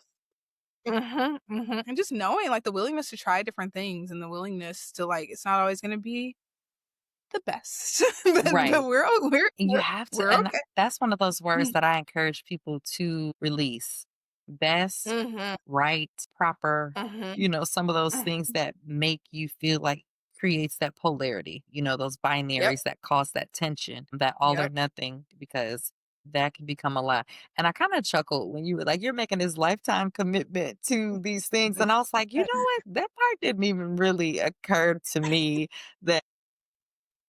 mhm, mhm, and just knowing, like, the willingness to try different things and the willingness to, like, it's not always gonna be the best, but Right. we're o You have to, we're and okay. that's one of those words Mm, that I encourage people to release. Best, mhm, right, proper, mhm, some of those things mhm. that make you feel like creates that polarity, those Yep, binaries that cause that tension, that all or yep. nothing, because that can become a lot. And I kind of chuckled when you were like, you're making this lifetime commitment to these things. And I was like, you know what? That part didn't even really occur to me that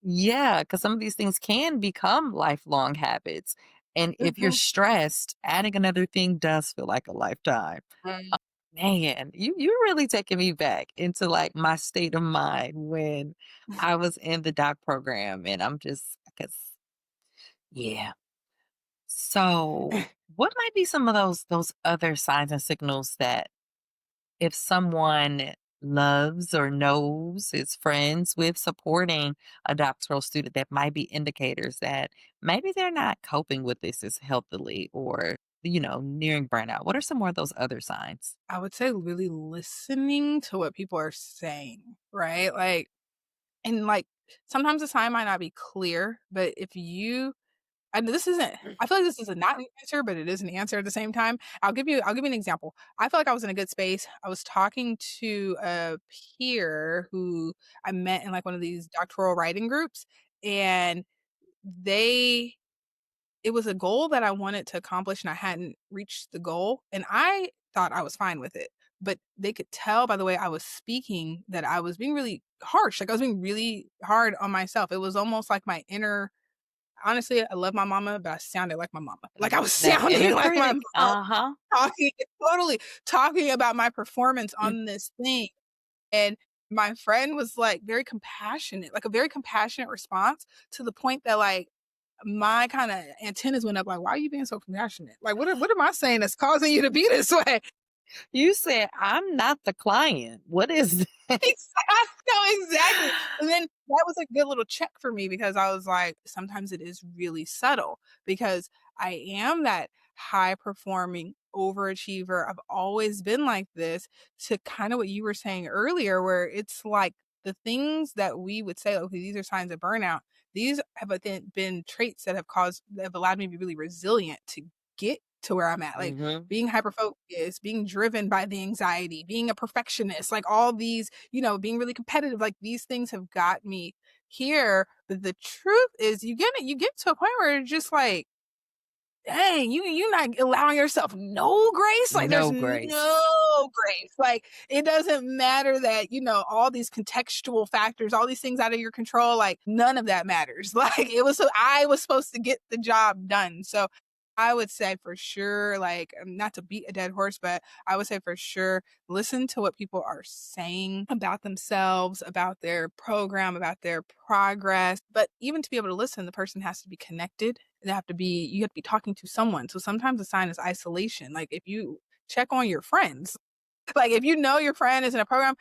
yeah, because some of these things can become lifelong habits. And if you're Mhm, stressed, adding another thing does feel like a lifetime. mm. Man, you're really taking me back into like my state of mind when I was in the doc program, and I'm just because yeah. So, what might be some of those other signs and signals that if someone loves or knows, is friends with supporting a doctoral student, that might be indicators that maybe they're not coping with this as healthily or, nearing burnout? What are some more of those other signs? I would say really listening to what people are saying, right? Like, and, like, sometimes the sign might not be clear, but if you and this isn't I feel like this is a not an answer, but it is an answer at the same time. I'll give you an example. I feel like I was in a good space. I was talking to a peer who I met in, like, one of these doctoral writing groups, and they it was a goal that I wanted to accomplish, and I hadn't reached the goal, and I thought I was fine with it, but they could tell by the way I was speaking that I was being really harsh, like, I was being really hard on myself. It was almost like my inner honestly, I love my mama, but I sounded like my mama. Like, I was That sounding inner like my critic. mom Uh-huh. talking totally talking about my performance on this thing, and my friend was, like, very compassionate, like, a very compassionate response to the point that, like, my kinda antennas went up, like, "Why are you being so compassionate? Like, what am I saying that's causing you to be this way?" You said, I'm not the client. What is that? No, exactly. And then that was a good little check for me because I was like, sometimes it is really subtle because I am that high performing overachiever. I've always been like this, to kind of what you were saying earlier, where it's like the things that we would say, okay, these are signs of burnout. These have been traits that have allowed me to be really resilient to get to where I'm at. Like Mhm. being hyper focused, being driven by the anxiety, being a perfectionist, like all these, being really competitive, like these things have got me here. But the truth is you get to a point where it's just like, dang, you're not allowing yourself no grace. Like there's No grace. no grace. Like it doesn't matter that, all these contextual factors, all these things out of your control, like none of that matters. Like I was supposed to get the job done. So I would say for sure, like, not to beat a dead horse, but I would say for sure, listen to what people are saying about themselves, about their program, about their progress. But even to be able to listen, the person has to be connected. You have to be talking to someone. So sometimes the sign is isolation. Like if you check on your friends, like, if you know your friend is in a program,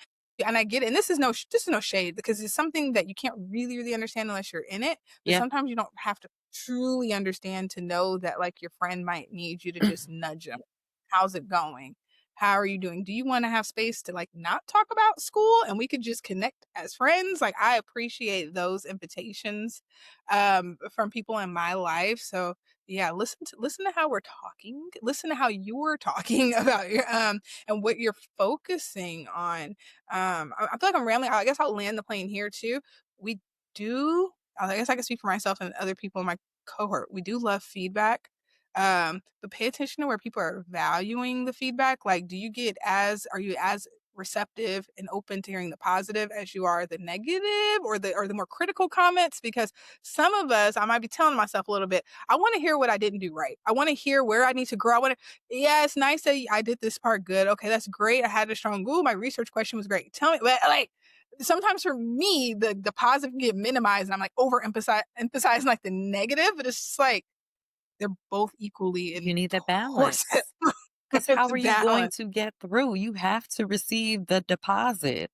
and I get it, and this is no shade, because it's something that you can't really understand unless you're in it, but Yeah. sometimes you don't have to truly understand to know that, like, your friend might need you to just nudge them. "How's it going? How are you doing? Do you wanna have space to, like, not talk about school and we could just connect as friends?" Like, I appreciate those invitations, from people in my life, so, yeah, listen to how we're talking, listen to how you're talking about and what you're focusing on. I feel like I'm rambling. I guess I'll land the plane here too. We do, I guess I can speak for myself and other people in my cohort. We do love feedback. But pay attention to where people are valuing the feedback. Like, are you as receptive and open to hearing the positive as you are the negative or the more critical comments? Because some of us, I might be telling myself a little bit, I want to hear what I didn't do right. I want to hear where I need to grow. I want to, yeah, it's nice that I did this part good. Okay, that's great. I had a strong goal. My research question was great. Tell me, but like sometimes for me, the positive get minimized and I'm like emphasizing like the negative, but it's just like they're both equally You need the important. balance. Because how It's are you going balance. to get through? You have to receive the deposit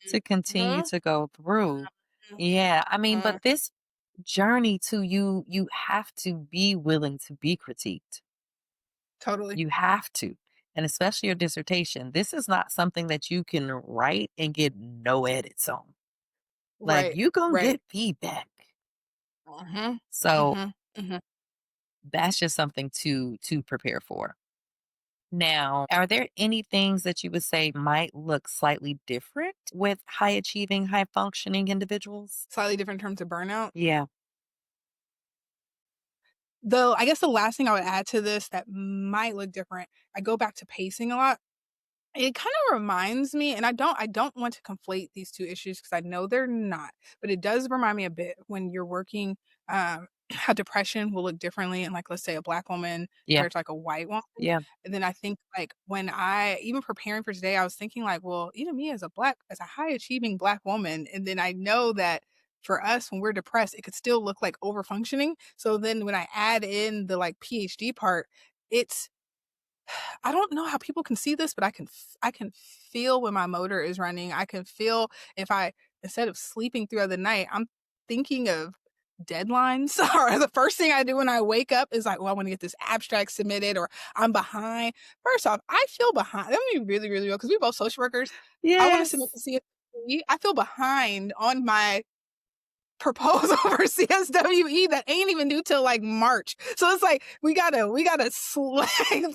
to continue Mhm, to go through. Yeah, I mean, mhm. but this journey to you have to be willing to be critiqued. Totally. You have to. And especially your dissertation. This is not something that you can write and get no edits on. Like Right, you gonna right. get feedback. Mhm, So mhm, mhm. that's just something to prepare for. Now, are there any things that you would say might look slightly different with high achieving, high functioning individuals? Slightly different terms of burnout. Yeah. Though, I guess the last thing I would add to this that might look different, I go back to pacing a lot. It kind of reminds me, and I don't want to conflate these 2 issues because I know they're not, but it does remind me a bit when you're working, how depression will look differently in, like, let's say, a Black woman Yeah. compared to, like, a white woman. Yeah. And then I think, like, when I even preparing for today, I was thinking, like, well, even me as a high achieving Black woman, and then I know that for us, when we're depressed, it could still look like over functioning. So then when I add in the, like, PhD part, it's I don't know how people can see this, but I can feel when my motor is running. I can feel if I instead of sleeping throughout the night, I'm thinking of deadlines or the first thing I do when I wake up is like, well, I want to get this abstract submitted or I'm behind. First off, I feel behind. Let me be really well because we both social workers. I want to submit Yes. to CSWE. I feel behind on my proposal for CSWE that ain't even due till like March. So it's like we gotta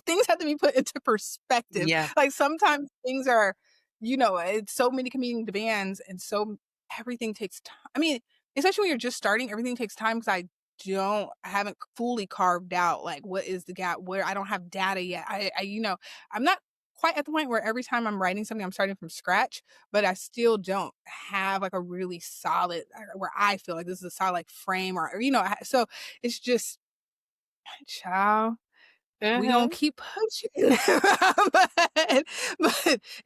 things have to be put into perspective. Yeah. Like sometimes things are, it's so many competing demands and so everything takes time. I mean, especially when you're just starting, everything takes time because I haven't fully carved out like what is the gap where I don't have data yet. I'm not quite at the point where every time I'm writing something, I'm starting from scratch, but I still don't have like a really solid where I feel like this is a solid like frame so it's just child. We gonna Mhm. keep pushing, but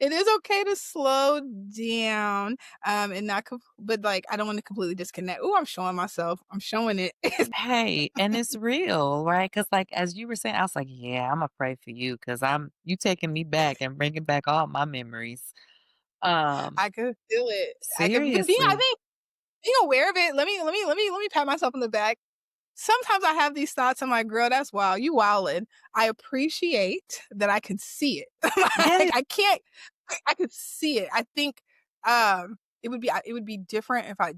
it is okay to slow down, and not, but like I don't want to completely disconnect. Oh, I'm showing myself. I'm showing it. Hey, and it's real, right? Because, like, as you were saying, I was like, yeah, I'm gonna pray for you because you taking me back and bringing back all my memories. Um, I could feel it. I seriously. think being aware of it. Let me pat myself on the back. sometimes I have these thoughts. I'm like, "Girl, that's wild. You wildin'." I appreciate that I can see it. Yeah, Like, I can't I could see it. I think, it would be different if I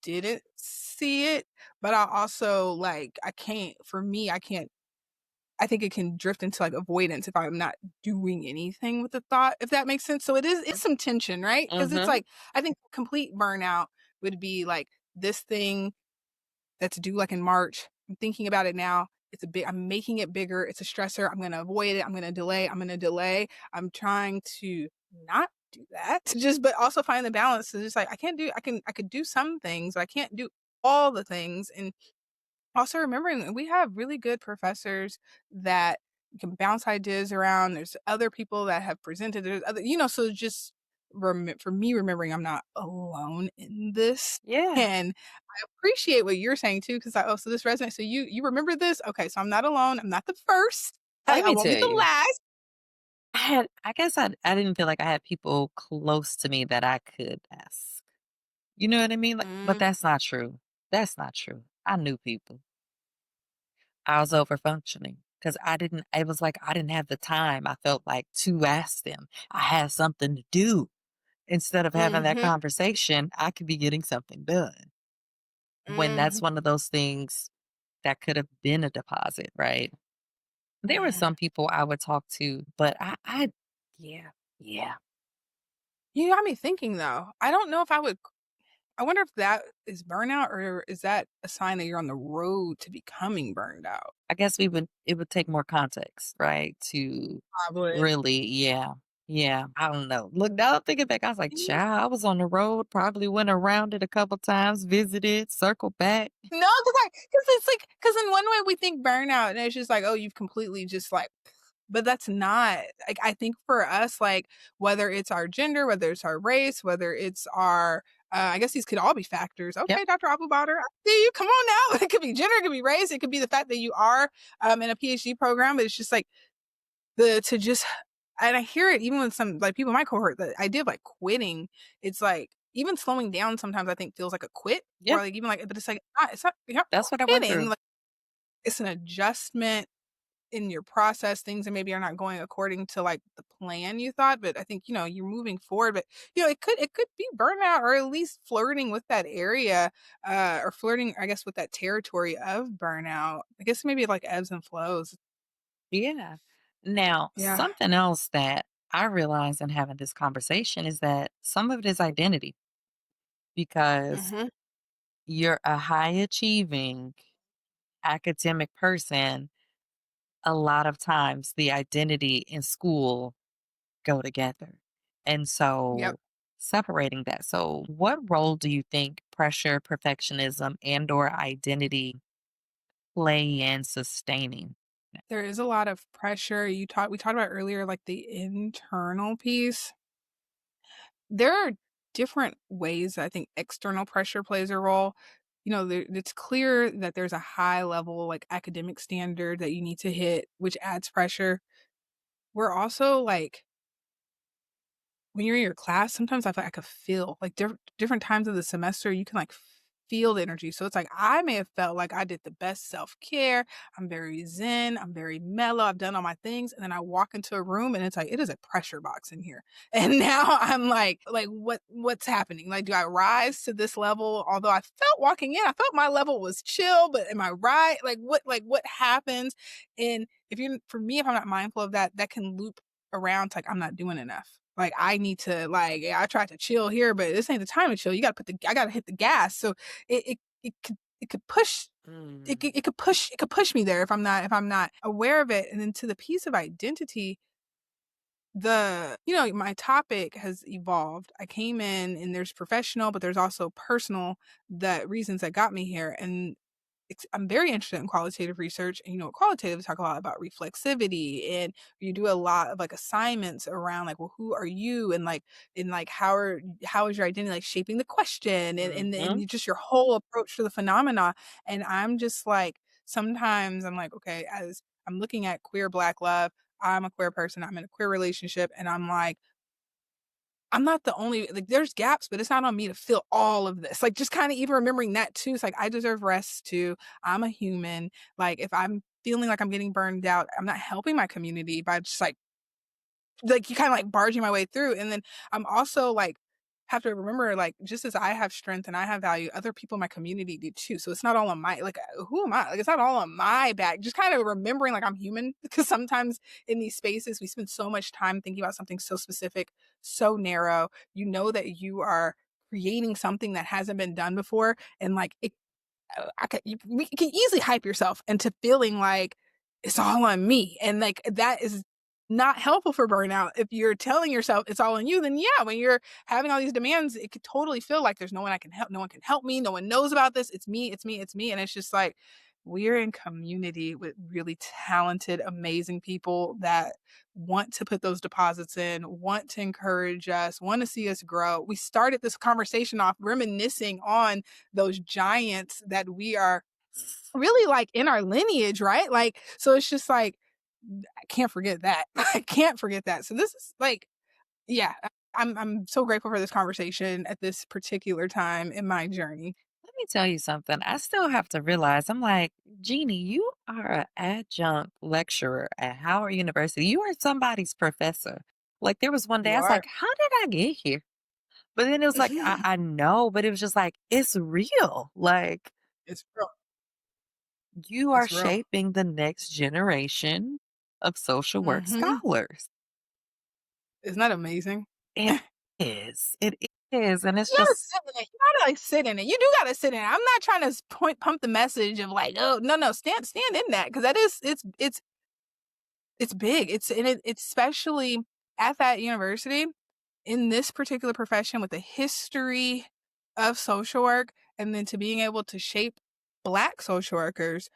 didn't see it, but I also, like, I can't for me, I can't I think it can drift into, like, avoidance if I'm not doing anything with the thought, if that makes sense. So it's some tension, right? Because it's mhm, like, I think complete burnout would be, like, this thing that's due, like, in March. I'm thinking about it now. I'm making it bigger. It's a stressor. I'm gonna avoid it. I'm gonna delay. I'm trying to not do that. Just but also find the balance. So just like I could do some things, but I can't do all the things. And also remembering that we have really good professors that can bounce ideas around. There's other people that have presented. There's other, so just for me remembering I'm not alone in this. yeah, And I appreciate what you're saying too, because oh, so this resonates. So you remember this? Okay, so I'm not alone. I'm not the first. let I me won't be tell the you, last. I guess I didn't feel like I had people close to me that I could ask. You know what I mean? Like, but Mm, that's not true. That's not true. I knew people. I was over functioning because it was like I didn't have the time. I felt like to ask them. I had something to do. Instead of having that mhm, conversation, I could be getting something done. When that's mhm. one of those things that could have been a deposit, right? There were Yeah. some people I would talk to, but yeah, yeah. You got me thinking though. I don't know if I wonder if that is burnout or is that a sign that you're on the road to becoming burned out? I guess it would take more context, right? To Probably. really, yeah. Yeah. I don't know. Look, now thinking back, I was like, Yeah. child, I was on the road, probably went around it a couple times, visited, circled back. No, because it's like because in one way we think burnout and it's just like, oh, you've completely just like but that's not like I think for us, like whether it's our gender, whether it's our race, whether it's our I guess these could all be factors. Yep. Okay, Dr. Applebatter, I see you. Come on now. It could be gender, it could be race, it could be the fact that you are in a PhD program, but it's just like the to just and I hear it even with some like people in my cohort, the idea of like quitting, it's like even slowing down sometimes I think feels like a quit Yeah. or like even like but it's not you're not That's what I went quitting, through. like it's an adjustment in your process, things that maybe are not going according to like the plan you thought, but I think, you're moving forward, but it could be burnout or at least flirting with that area, or flirting, I guess, with that territory of burnout. I guess maybe it like ebbs and flows. Yeah. Now, Yeah. something else that I realized in having this conversation is that some of it is identity because Mhm. you're a high achieving academic person. A lot of times the identity in school go together. And Yep. so separating that. So what role do you think pressure, perfectionism, and or identity play in sustaining? There is a lot of pressure. We talked about earlier, like the internal piece. There are different ways I think external pressure plays a role. It's clear that there's a high level like academic standard that you need to hit, which adds pressure. We're also like when you're in your class, sometimes I feel like I could feel like different times of the semester, you can like feel the energy. So it's like I may have felt like I did the best self care. I'm very zen. I'm very mellow. I've done all my things, and then I walk into a room, and it's like it is a pressure box in here. And now I'm like what's happening? Like, do I rise to this level? Although I felt walking in, I felt my level was chill, but am I right? Like what happens? And for me, if I'm not mindful of that, that can loop around to, like I'm not doing enough. Like I need to like yeah, I tried to chill here, but this ain't the time to chill. I gotta hit the gas. So it could push Mm. it could push me there if I'm not aware of it. And then to the piece of identity, my topic has evolved. I came in and there's professional, but there's also personal that reasons that got me here. And I'm very interested in qualitative research, and qualitative talk a lot about reflexivity, and you do a lot of like assignments around like, well, who are you, and like how is your identity like shaping the question, and Mhm. just your whole approach to the phenomena. And I'm just like, sometimes I'm like, okay, as I'm looking at queer Black love, I'm a queer person, I'm in a queer relationship, and I'm like I'm not the only like, there's gaps, but it's not on me to fill all of this. Like, just kinda even remembering that too, it's like, I deserve rest too. I'm a human. Like, if I'm feeling like I'm getting burned out, I'm not helping my community by just, like, you kinda, like, barging my way through, and then I'm also, like, have to remember, like, just as I have strength and I have value, other people in my community do too, so it's not all on my like, who am I? Like, it's not all on my back. Just kinda remembering, like, I'm human because sometimes in these spaces, we spend so much time thinking about something so specific, so narrow. You know that you are creating something that hasn't been done before, and, like, I could you can easily hype yourself into feeling like it's all on me, and, like, that is not helpful for burnout. If you're telling yourself it's all on you, then yeah, when you're having all these demands, it could totally feel like there's no one I can help, no one can help me, no one knows about this. It's me, it's me, it's me. And it's just like we're in community with really talented, amazing people that want to put those deposits in, want to encourage us, want to see us grow. We started this conversation off reminiscing on those giants that we are really like in our lineage, right? Like, so it's just like, I can't forget that. I can't forget that. So this is like, yeah, I'm so grateful for this conversation at this particular time in my journey. Let me tell you something. I still have to realize, I'm like, Jeannie, you are an adjunct lecturer at Howard University. You are somebody's professor. Like, there was one day You I was are. like, how did I get here? But then it was like, I know, but it was just like, it's real. Like, It's real. you are It's real. shaping the next generation of social work Hmm. scholars. Isn't that amazing? It is. It is. And it's You gotta just, sit in it. You gotta like sit in it. You do gotta sit in it. I'm not trying to point pump the message of like, oh no, no, stand in that because that is it's big. It's especially at that university in this particular profession with the history of social work and then to being able to shape black social workers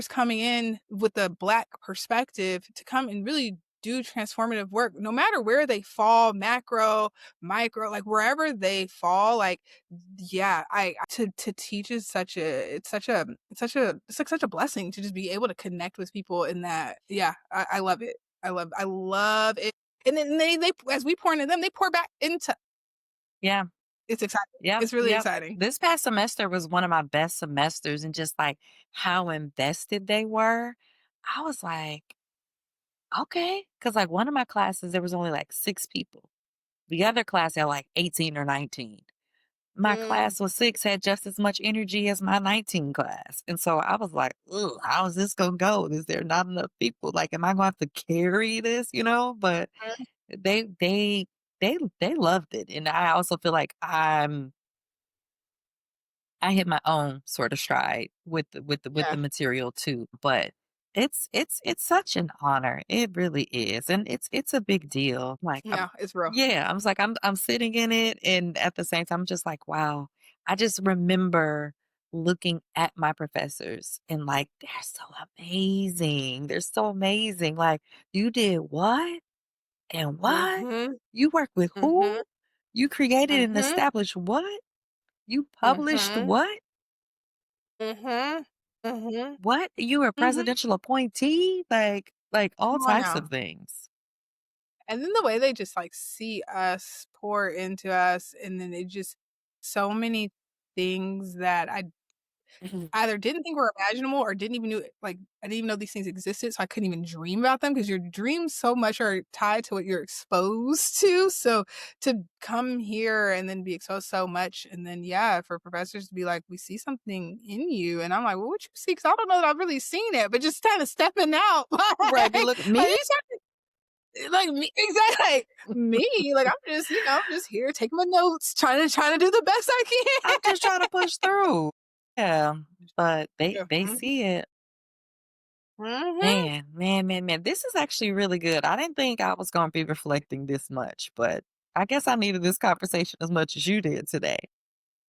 coming in with the black perspective to come and really do transformative work no matter where they fall, macro, micro, like wherever they fall, like yeah, I to teach is such a it's like such a blessing to just be able to connect with people in that. Yeah, I love it. I love it. And then they as we pour into them, they pour back into. yeah. It's exciting. Yep, It's really yep. exciting. This past semester was one of my best semesters and just like how invested they were. I was like, okay. Cause like one of my classes, there was only like 6 people. The other class had like 18 or 19. My Mm, class was 6 had just as much energy as my 19 class. And so I was like, "Ugh, how is this gonna go? Is there not enough people? Like, am I gonna have to carry this?" But mm, they they they loved it. And I also feel like I hit my own sort of stride with the yeah, material too, but it's such an honor. It really is, and it's a big deal. Like, yeah, it's real. yeah, I was like, I'm sitting in it, and at the same time, I'm just like, wow. I just remember looking at my professors and like, they're so amazing. They're so amazing. Like, you did what and what? Mhm, You work with mhm, who? You created and mhm, established what? You published mhm, what? mhm, mhm, What? You were a mhm. presidential appointee? Like all Come on types of now. things. And then the way they just, like, see us, pour into us, and then they just so many things that I Mhm. either didn't think were imaginable or didn't even I didn't even know these things existed, so I couldn't even dream about them because your dreams so much are tied to what you're exposed to, so to come here and then be exposed so much, and then, yeah, for professors to be like, "We see something in you," and I'm like, "Well, what you see?" Because I don't know that I've really seen it, but just kinda stepping out, Right, be look me? like, you like, me exactly, like, me, like, I'm just, I'm just here taking my notes, trying to do the best I I'm can. just trying to push through. Yeah, but they Yeah, they see it. mhm. Man. This is actually really good. I didn't think I was gonna be reflecting this much, but I guess I needed this conversation as much as you did today.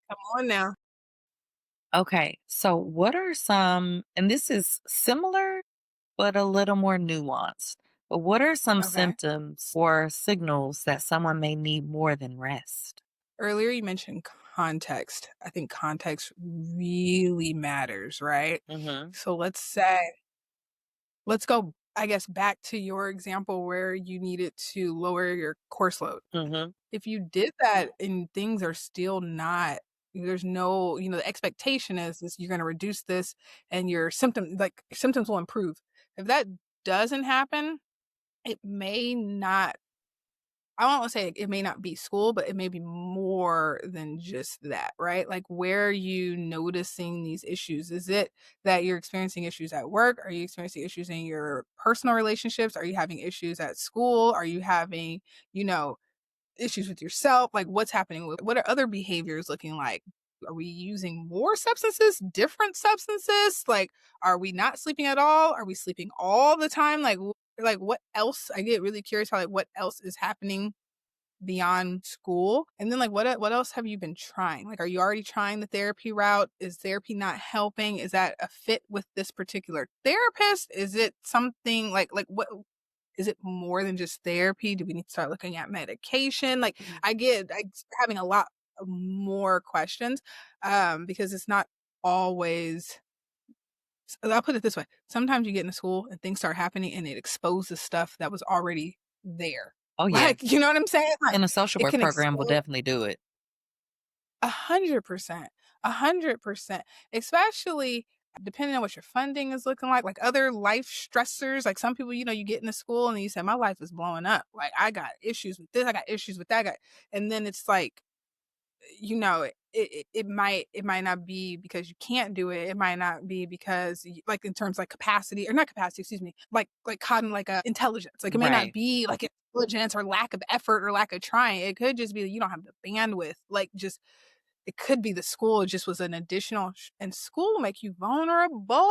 Come on now. Okay, so what are some, and this is similar but a little more nuanced. But what are some Okay. symptoms or signals that someone may need more than rest? Earlier you mentioned context. I think context really matters, right? Mhm. So let's say let's go I guess, back to your example where you needed to lower your course load. Mhm. If you did that and things are still not there's no the expectation is you're gonna reduce this and your symptoms will improve. If that doesn't happen, it may not I don't wanna say it may not be school, but it may be more than just that, right? Like, where are you noticing these issues? Is it that you're experiencing issues at work? Are you experiencing issues in your personal relationships? Are you having issues at school? Are you having, you know, issues with yourself? Like, what's happening with what are other behaviors looking like? Are we using more substances, different substances? Like, are we not sleeping at all? Are we sleeping all the time? Like what else? I get really curious how like what else is happening beyond school. And then like what else have you been trying? Like, are you already trying the therapy route? Is therapy not helping? Is that a fit with this particular therapist? Is it something like what is it more than just therapy? Do we need to start looking at medication? Like, I having a lot more questions, because it's not always I'll put it this way. Sometimes you get into school and things start happening and it exposes stuff that was already there. Oh, yeah. Like, you know what I'm saying? Like, And a social it work can program will expose definitely do it. 100%, 100%, especially depending on what your funding is looking like other life stressors. Like some people, you get into school and you say, my life is blowing up. Like I got issues with this, I got issues with that guy. And then it's like, it might not be because you can't do it. It might not be because like in terms like capacity or not capacity, excuse me, like cognitive like intelligence. Like it may not Right. be like intelligence or lack of effort or lack of trying. It could just be that you don't have the bandwidth. Like just it could be the school just was an additional and school will make you vulnerable.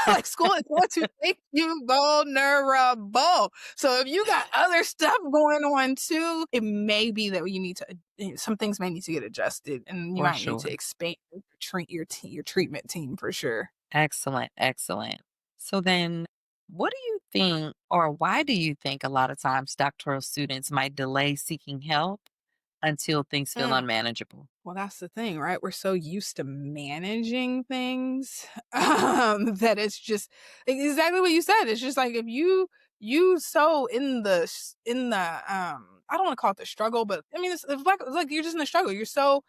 Like school is going to make you vulnerable. So if you got other stuff going on too, it may be that you need to some things may need to get adjusted and you For might need sure. to expand your treatment team for sure. Excellent, excellent. So then, what do you think, or why do you think a lot of times doctoral students might delay seeking help until things feel Mm. unmanageable? Well, that's the thing, right? We're so used to managing things, that it's just exactly what you said. It's just like if you so I don't want to call it the struggle, but I mean it's like you're just in the struggle. You're so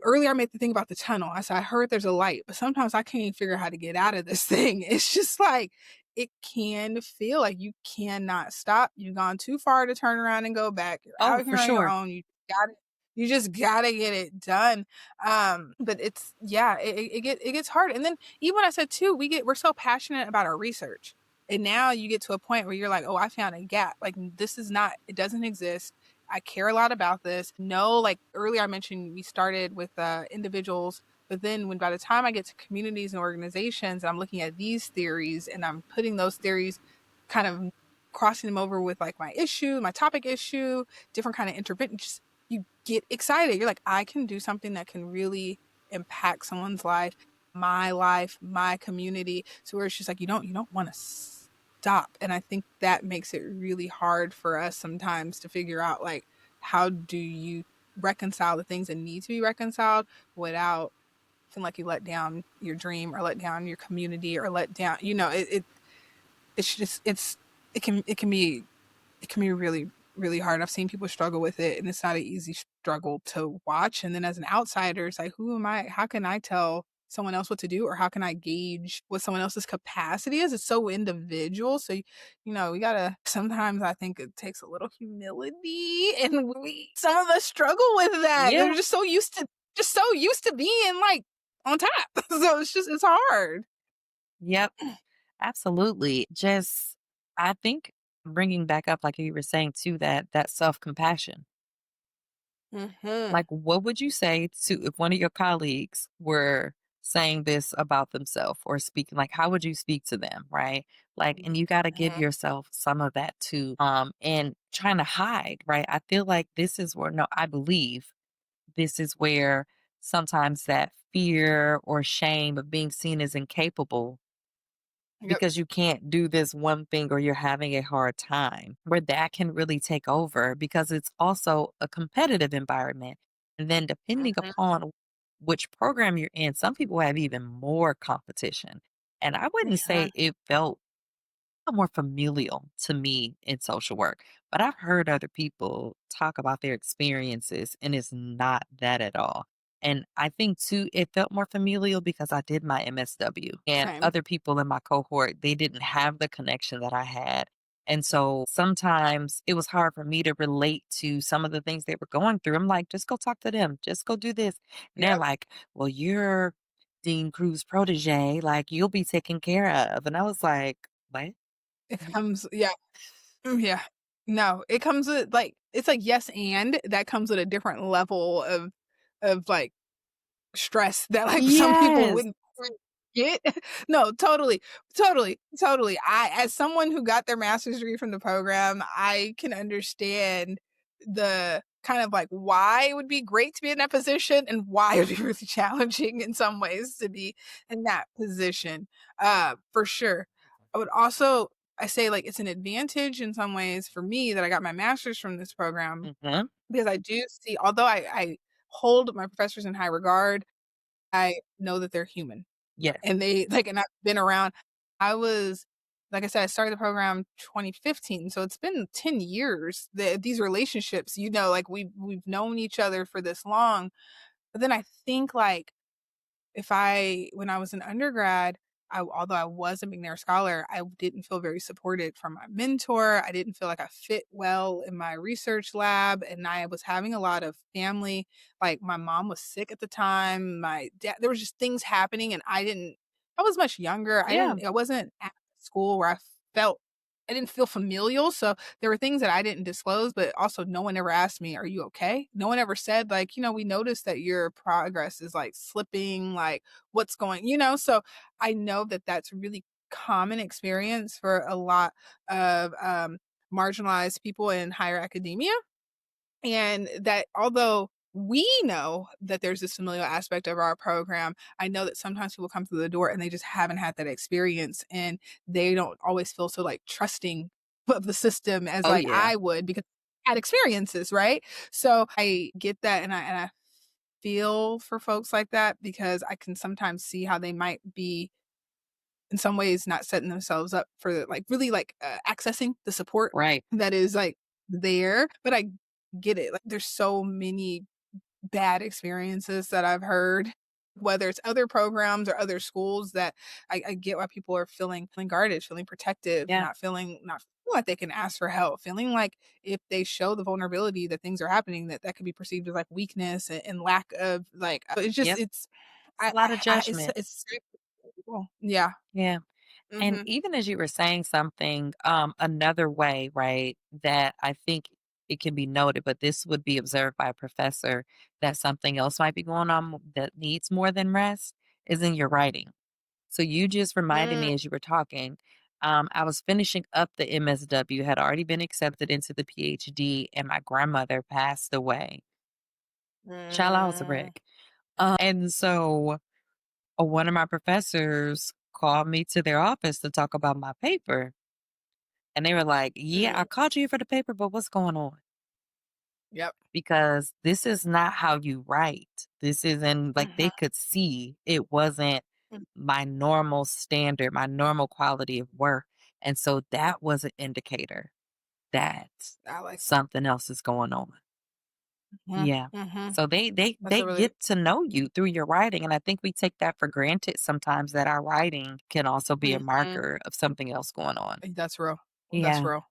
earlier I made the thing about the tunnel. I said I heard there's a light, but sometimes I can't even figure out how to get out of this thing. It's just like it can feel like you cannot stop. You've gone too far to turn around and go back. You're Oh, out here for on your sure. own. You just gotta get it done. But it's yeah, it gets hard. And then even when I said too, we're so passionate about our research. And now you get to a point where you're like, oh, I found a gap. Like this is not, it doesn't exist. I care a lot about this. No, like earlier I mentioned, we started with individuals, but then when by the time I get to communities and organizations, I'm looking at these theories and I'm putting those theories kind of crossing them over with like my issue, my topic issue, different kind of intervention. Just you get excited. You're like, I can do something that can really impact someone's life, my community. So where it's just like you don't want to stop. And I think that makes it really hard for us sometimes to figure out like how do you reconcile the things that need to be reconciled without feeling like you let down your dream or let down your community or let down it's just it can be really really hard. I've seen people struggle with it and it's not an easy struggle to watch. And then as an outsider, it's like who am I? How can I tell someone else what to do or how can I gauge what someone else's capacity is? It's so individual. So we gotta sometimes I think it takes a little humility and we some of us struggle with that. We're Yeah. just so used to being like on top. So it's hard. Yep. Absolutely. Just, I think bringing back up, like you were saying too, that self compassion. Hmm. Like, what would you say to if one of your colleagues were saying this about themselves or speaking, like, how would you speak to them? Right. Like, and you got to give yourself some of that too. And trying to hide, right? I feel like this is where, no, I believe this is where sometimes that fear or shame of being seen as incapable Yep. because you can't do this one thing or you're having a hard time, where that can really take over because it's also a competitive environment. And then depending Hmm. upon which program you're in, some people have even more competition. And I wouldn't Yeah. say it felt more familial to me in social work, but I've heard other people talk about their experiences, and it's not that at all. And I think too, it felt more familial because I did my MSW, and Same. other people in my cohort, they didn't have the connection that I had. And so sometimes it was hard for me to relate to some of the things they were going through. I'm like, just go talk to them, just go do this. And they're Yep. like, well, you're Dean Crew's protege, like you'll be taken care of. And I was like, what? It comes yeah. Yeah. No, it comes with, like it's like yes, and that comes with a different level of, like, stress that, like, some people Yes. wouldn't quite get. No, totally, totally, totally. As someone who got their master's degree from the program, I can understand the kind of, like, why it would be great to be in that position and why it would be really challenging in some ways to be in that position, for sure. I would also I say, like, it's an advantage in some ways for me that I got my master's from this program Mhm. because I do see although I hold my professors in high regard, I know that they're human, Yes. and they like, and I've been around I was like I said, I started the program 2015, so it's been 10 years that these relationships, like, we've known each other for this long, but then I think, like, if I when I was an undergrad, although I was a McNair scholar, I didn't feel very supported from my mentor. I didn't feel like I fit well in my research lab, and I was having a lot of family like, my mom was sick at the time, my dad there was just things happening, and I was much younger. Yeah. I wasn't at school where felt I didn't feel familial, so there were things that I didn't disclose, but also no one ever asked me, "Are you okay?" No one ever said, like, "We noticed that your progress is, like, slipping, like, what's going?" So I know that that's a really common experience for a lot of, marginalized people in higher academia. And that although we know that there's this familial aspect of our program, I know that sometimes people come through the door and they just haven't had that experience and they don't always feel so like trusting of the system as Oh, like yeah. I would because I had experiences, right? So I get that and I feel for folks like that because I can sometimes see how they might be in some ways not setting themselves up for like really like accessing the support Right. that is like there. But I get it. Like there's so many bad experiences that I've heard, whether it's other programs or other schools that I get why people are feeling guarded, feeling protective, Yeah. not feeling like they can ask for help, feeling like if they show the vulnerability that things are happening, that could be perceived as like weakness and lack of like it's just Yep. It's a lot of judgment. it's cool. Yeah. Yeah. And Mhm. even as you were saying something, another way, right, that I think it can be noted, but this would be observed by a professor that something else might be going on that needs more than rest is in your writing. So you just reminded Mm, me as you were talking. I was finishing up the MSW, had already been accepted into the PhD, and my grandmother passed away. Child, I was a mm, wreck. And so one of my professors called me to their office to talk about my paper. And they were like, yeah, I mm. called you for the paper, but what's going on? Yep. Because this is not how you write. This isn't like they Mhm, could see it wasn't mm. my normal standard, my normal quality of work. And so that was an indicator that I like that. something else is going on. Mhm, Yeah. mhm. So That's they a really get to know you through your writing. And I think we take that for granted sometimes that our writing can also be a mhm. marker of something else going on. That's real. That's Yeah. real.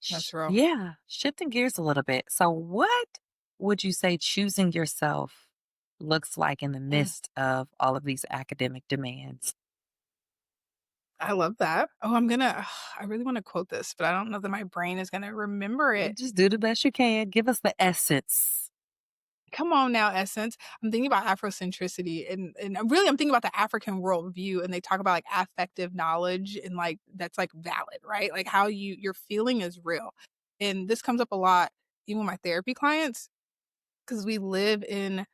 That's real. Yeah, shifting gears a little bit. So, what would you say choosing yourself looks like in the Mm, midst of all of these academic demands? I love that. Oh, I really wanna quote this, but I don't know that my brain is gonna remember it. Just do the best you can. Give us the essence. Come on now, Essence. I'm thinking about Afrocentricity and I'm thinking about the African worldview, and they talk about, like, affective knowledge and, like, that's, like, valid, right? Like, how your feeling is real. And this comes up a lot even with my therapy clients because we live in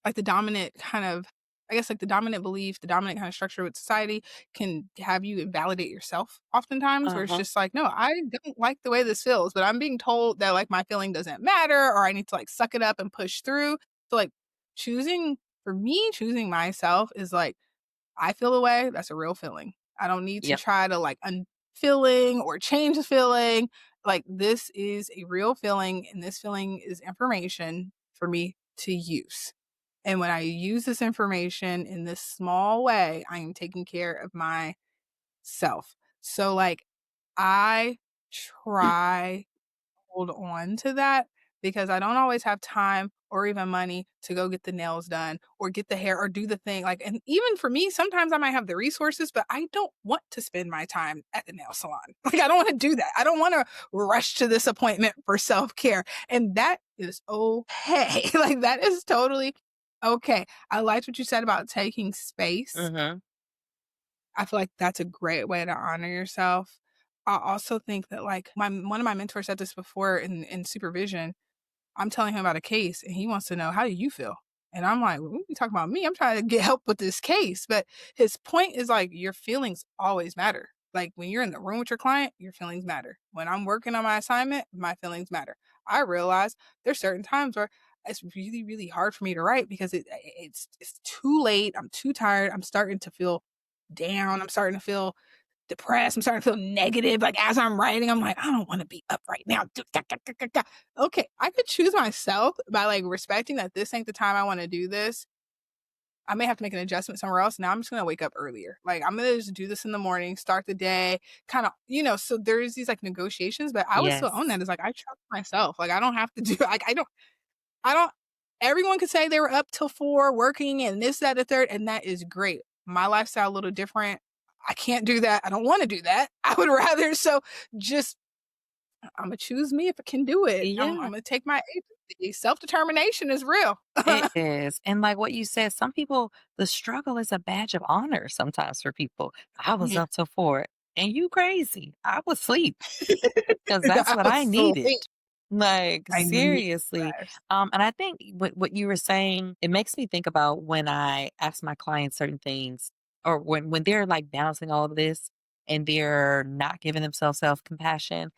like the dominant kind of I guess like the dominant belief, the dominant kind of structure with society can have you invalidate yourself oftentimes where it's Uh-huh. just like, no, I don't like the way this feels, but I'm being told that like my feeling doesn't matter or I need to like suck it up and push through. So like choosing myself is like I feel a way, that's a real feeling. I don't need to Yep. try to like feeling or change the feeling. Like, this is a real feeling, and this feeling is information for me to use. And when I use this information in this small way, I am taking care of myself. So, like, I try hold on to that because I don't always have time or even money to go get the nails done or get the hair or do the thing. Like, and even for me, sometimes I might have the resources, but I don't want to spend my time at the nail salon. Like, I don't want to do that. I don't want to rush to this appointment for self care. And that is okay. Like, that is totally okay. I liked what you said about taking space. Mhm. I feel like that's a great way to honor yourself. I also think that, like, my one of my mentors said this before in supervision. I'm telling him about a case, and he wants to know, "How do you feel?" And I'm like, "Well, you talking about me? I'm trying to get help with this case." But his point is, like, your feelings always matter. Like, when you're in the room with your client, your feelings matter. When I'm working on my assignment, my feelings matter. I realize there's certain times where it's really, really hard for me to write because it's too late. I'm too tired. I'm starting to feel down. I'm starting to feel depressed. I'm starting to feel negative. Like, as I'm writing, I'm like, I don't want to be up right now. Okay, I could choose myself by, like, respecting that this ain't the time I want to do this. I may have to make an adjustment somewhere else. Now I'm just gonna wake up earlier. Like, I'm gonna just do this in the morning, start the day, kind of, so there's these like negotiations, but I would still own Yes. that as like I trust myself. Like, I don't have to do like I don't everyone could say they were up till 4 working and this, that, the third, and that is great. My lifestyle a little different. I can't do that. I don't wanna do that. I would rather just Imma choose me if I can do it. Yeah, Imma take my agency. Self-determination is real. it is. And like what you said, some people, the struggle is a badge of honor sometimes for people. I was Yeah. up till 4 and you crazy. I was asleep. 'Cause that's I what was I needed. sleep. Like, I need seriously. rest. And I think what you were saying, it makes me think about when I ask my clients certain things or when they're, like, balancing all of this and they're not giving themselves self-compassion,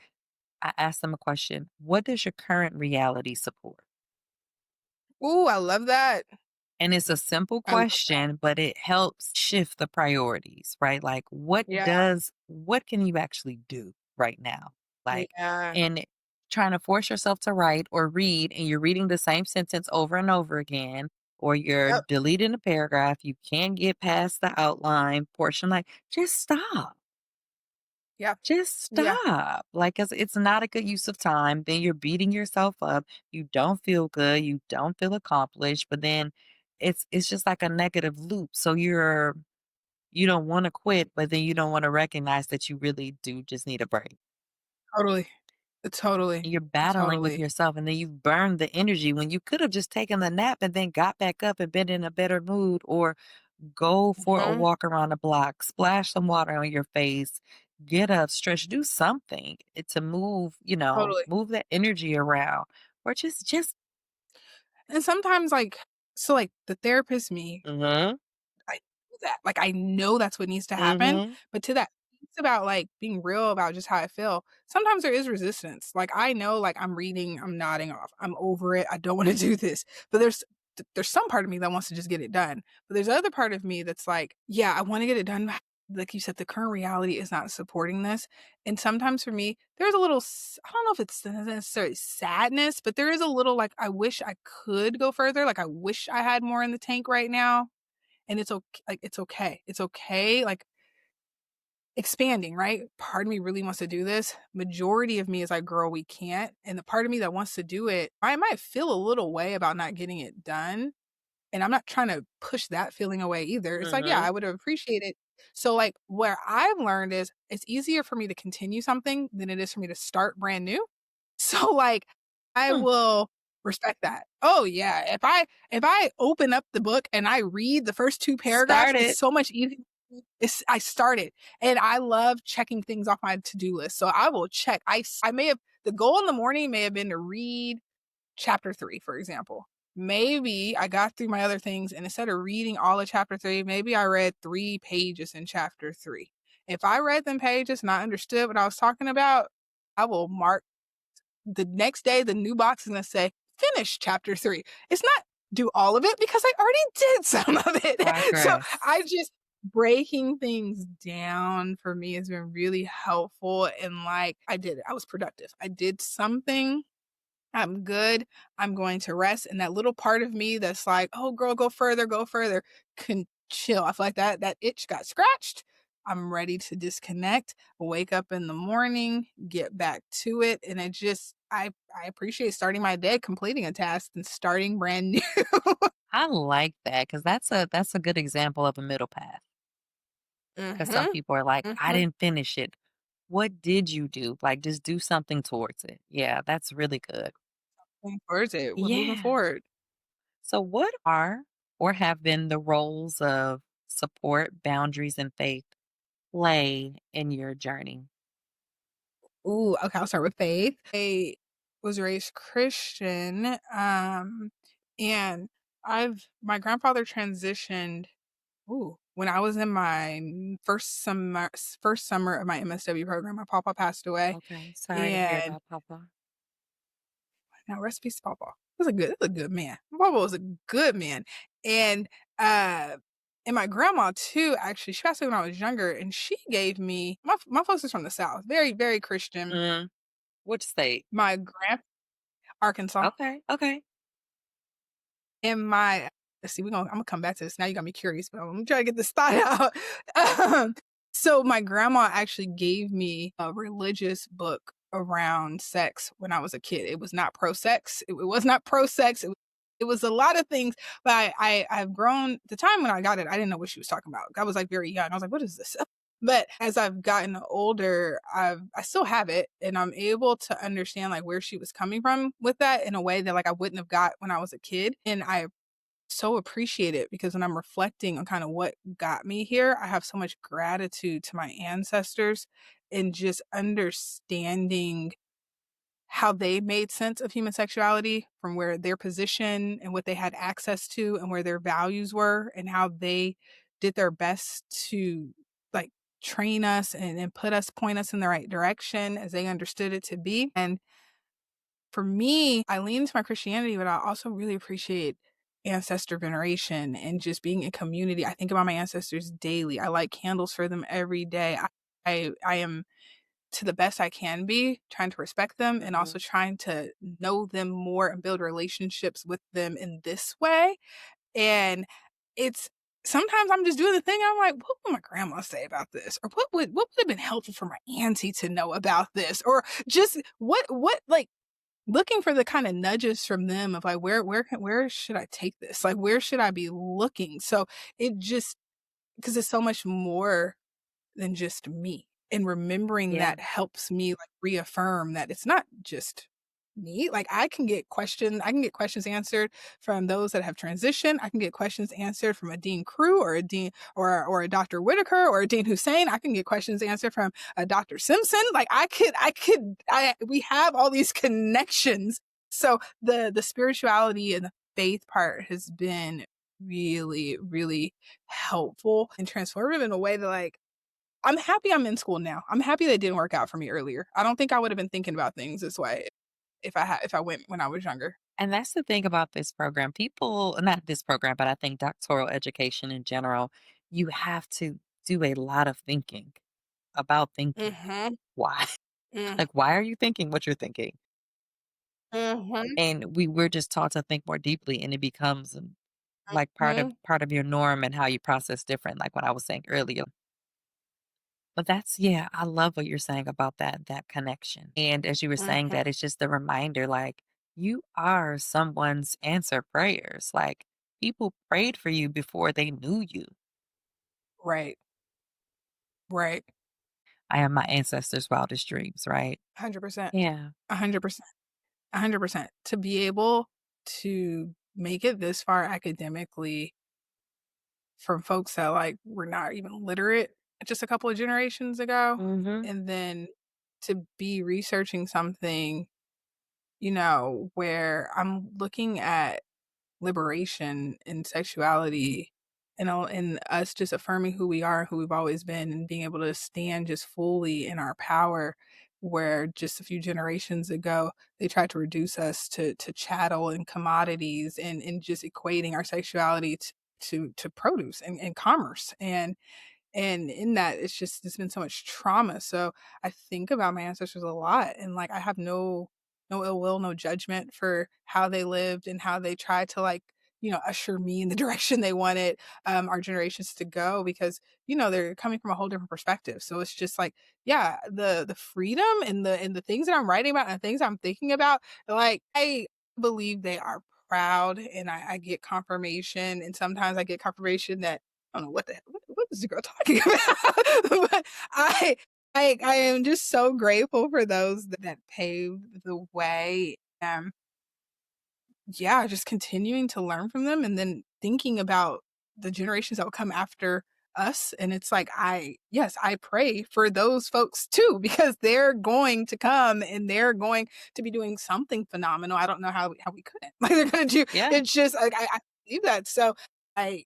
I ask them a question, "What does your current reality support?" Ooh, I love that. And it's a simple I love that. question, but it helps shift the priorities, right? Like Yeah, what can you actually do right now? Like, yeah. and trying to force yourself to write or read and you're reading the same sentence over and over again, or you're Yep, deleting a paragraph, you can't get past the outline portion, like just stop. yeah, Just yeah, stop. Like it's not a good use of time. Then you're beating yourself up. You don't feel good. You don't feel accomplished. But then it's just like a negative loop. So you don't want to quit, but then you don't want to recognize that you really do just need a break. totally, totally, You're battling with totally. yourself and then you've burned the energy when you could have just taken the nap and then got back up and been in a better mood or go for a Mhm, walk around the block, splash some water on your face, get up, stretch, do something to move, totally. move that energy around or just And sometimes, like, like, the therapist me, mhm, I know that. Like, I know that's what needs to happen, mhm, but to that piece about, like, being real about just how I feel, sometimes there is resistance. Like, I know, like, I'm reading, I'm nodding off, I'm over it, I don't wanna do this, but there's some part of me that wants to just get it done, but there's other part of me that's like, "Yeah, I wanna get it done, but like you said, the current reality is not supporting this." And sometimes for me, there's a little I don't know if it's necessarily sadness, but there is a little, like, I wish I could go further, like, I wish I had more in the tank right now. And it's okay. It's okay, like, expanding, right? Part of me really wants to do this. Majority of me is like, "Girl, we can't." And the part of me that wants to do it, I might feel a little way about not getting it done, and I'm not trying to push that feeling away either. It's like, yeah, mhm, I would have appreciated. So, like, where I've learned is it's easier for me to continue something than it is for me to start brand new. So, like, I mm, will respect that. Oh, yeah, if I open up the book and I read the first 2 paragraphs, start it's it. so much easier. I started, and I love checking things off my to-do list, so I will check. I may have the goal in the morning may have been to read chapter 3, for example. Maybe I got through my other things, and instead of reading all of chapter 3, maybe I read 3 pages in chapter 3. If I read them pages and I understood what I was talking about, I will mark the next day, the new box is gonna say, "Finish chapter 3." It's not do all of it because I already did some of it. So I Progress. just breaking things down for me has been really helpful, and, like, I did it. I was productive. I did something. I'm good. I'm going to rest, and that little part of me that's like, "Oh, girl, go further," can chill. I feel like that itch got scratched. I'm ready to disconnect, wake up in the morning, get back to it, and it just I appreciate starting my day, completing a task, and starting brand new. I like that because that's a good example of a middle path. Because some Mhm, people are like, "I mhm. didn't finish it." What did you do? Like, just do something towards it. Yeah, that's really good. Moving towards it. We're moving Yeah. forward. So what are or have been the roles of support, boundaries, and faith play in your journey? Ooh, okay, I'll start with faith. I was raised Christian, and my grandfather transitioned, when I was in my first summer of my MSW program. My papa passed away, Okay, sorry to hear and about Papa. now rest in peace, papa. He was a good man. My papa was a good man, and, uh and my grandma too, actually, she passed away when I was younger, and she gave me my folks is from the South, very, very Christian. Mm, which state? My grand Arkansas. Okay, okay. And my let's see, Imma come back to this. Now you got me curious, but I'm trying to get this thought out. Um, so my grandma actually gave me a religious book around sex when I was a kid. It was not pro sex. It was not pro sex. It was a lot of things, but I've grown the time when I got it, I didn't know what she was talking about. I was, like, very young. I was like, "What is this?" But as I've gotten older, I still have it, and I'm able to understand, like, where she was coming from with that in a way that, like, I wouldn't have got when I was a kid, and I so appreciate it because when I'm reflecting on kind of what got me here, I have so much gratitude to my ancestors and just understanding how they made sense of human sexuality from where their position and what they had access to and where their values were and how they did their best to, like, train us and put us point us in the right direction as they understood it to be. And for me, I lean into my Christianity, but I also really appreciate ancestor veneration and just being in community. I think about my ancestors daily. I light candles for them every day. I am, to the best I can be, trying to respect them and also Mhm. trying to know them more and build relationships with them in this way. And it's sometimes I'm just doing the thing. I'm like, what would my grandma say about this? Or what would have been helpful for my auntie to know about this? Or just what like looking for the kinda nudges from them of, like, where should I take this? Like, where should I be looking? So, it just, because it's so much more than just me, and remembering Yeah. that helps me, like, reaffirm that it's not just me. Like, I can get questions answered from those that have transitioned. I can get questions answered from a Dean Crew or a Dean or a Dr. Whitaker or a Dean Hussein. I can get questions answered from a Dr. Simpson. Like, I we have all these connections. So, the spirituality and the faith part has been really, really helpful and transformative in a way that, like, I'm happy I'm in school now. I'm happy that didn't work out for me earlier. I don't think I would have been thinking about things this way if I went when I was younger. And that's the thing about this program. People, not this program, but I think doctoral education in general, you have to do a lot of thinking about thinking. Mhm, Why? mm, Like, why are you thinking what you're thinking? mhm, And we're just taught to think more deeply, and it becomes like mhm, part of your norm and how you process different, like what I was saying earlier. But that's yeah, I love what you're saying about that connection. And as you were saying mhm. that, it's just a reminder, like, you are someone's answer prayers. Like, people prayed for you before they knew you. Right, right. I am my ancestors' wildest dreams, right? 100%. Yeah. 100%. 100%. To be able to make it this far academically from folks that, like, were not even literate just a couple of generations ago, Mhm. and then to be researching something, where I'm looking at liberation and sexuality and us just affirming who we are, who we've always been, and being able to stand just fully in our power, where just a few generations ago they tried to reduce us to chattel and commodities and just equating our sexuality to produce and commerce. And in that, it's been so much trauma, so I think about my ancestors a lot, and, like, I have no ill will, no judgment for how they lived and how they tried to, like, usher me in the direction they wanted, our generations to go because, they're coming from a whole different perspective, so it's just like, yeah, the freedom and the things that I'm writing about and the things I'm thinking about, like, I believe they are proud, and I get confirmation, and sometimes I get confirmation that I don't know what is the girl talking about? But I I am just so grateful for those that paved the way. Yeah, just continuing to learn from them and then thinking about the generations that will come after us. And it's like yes, I pray for those folks too, because they're going to come and they're going to be doing something phenomenal. I don't know how we couldn't. Like they're gonna do Yeah. it's just like I believe that. So I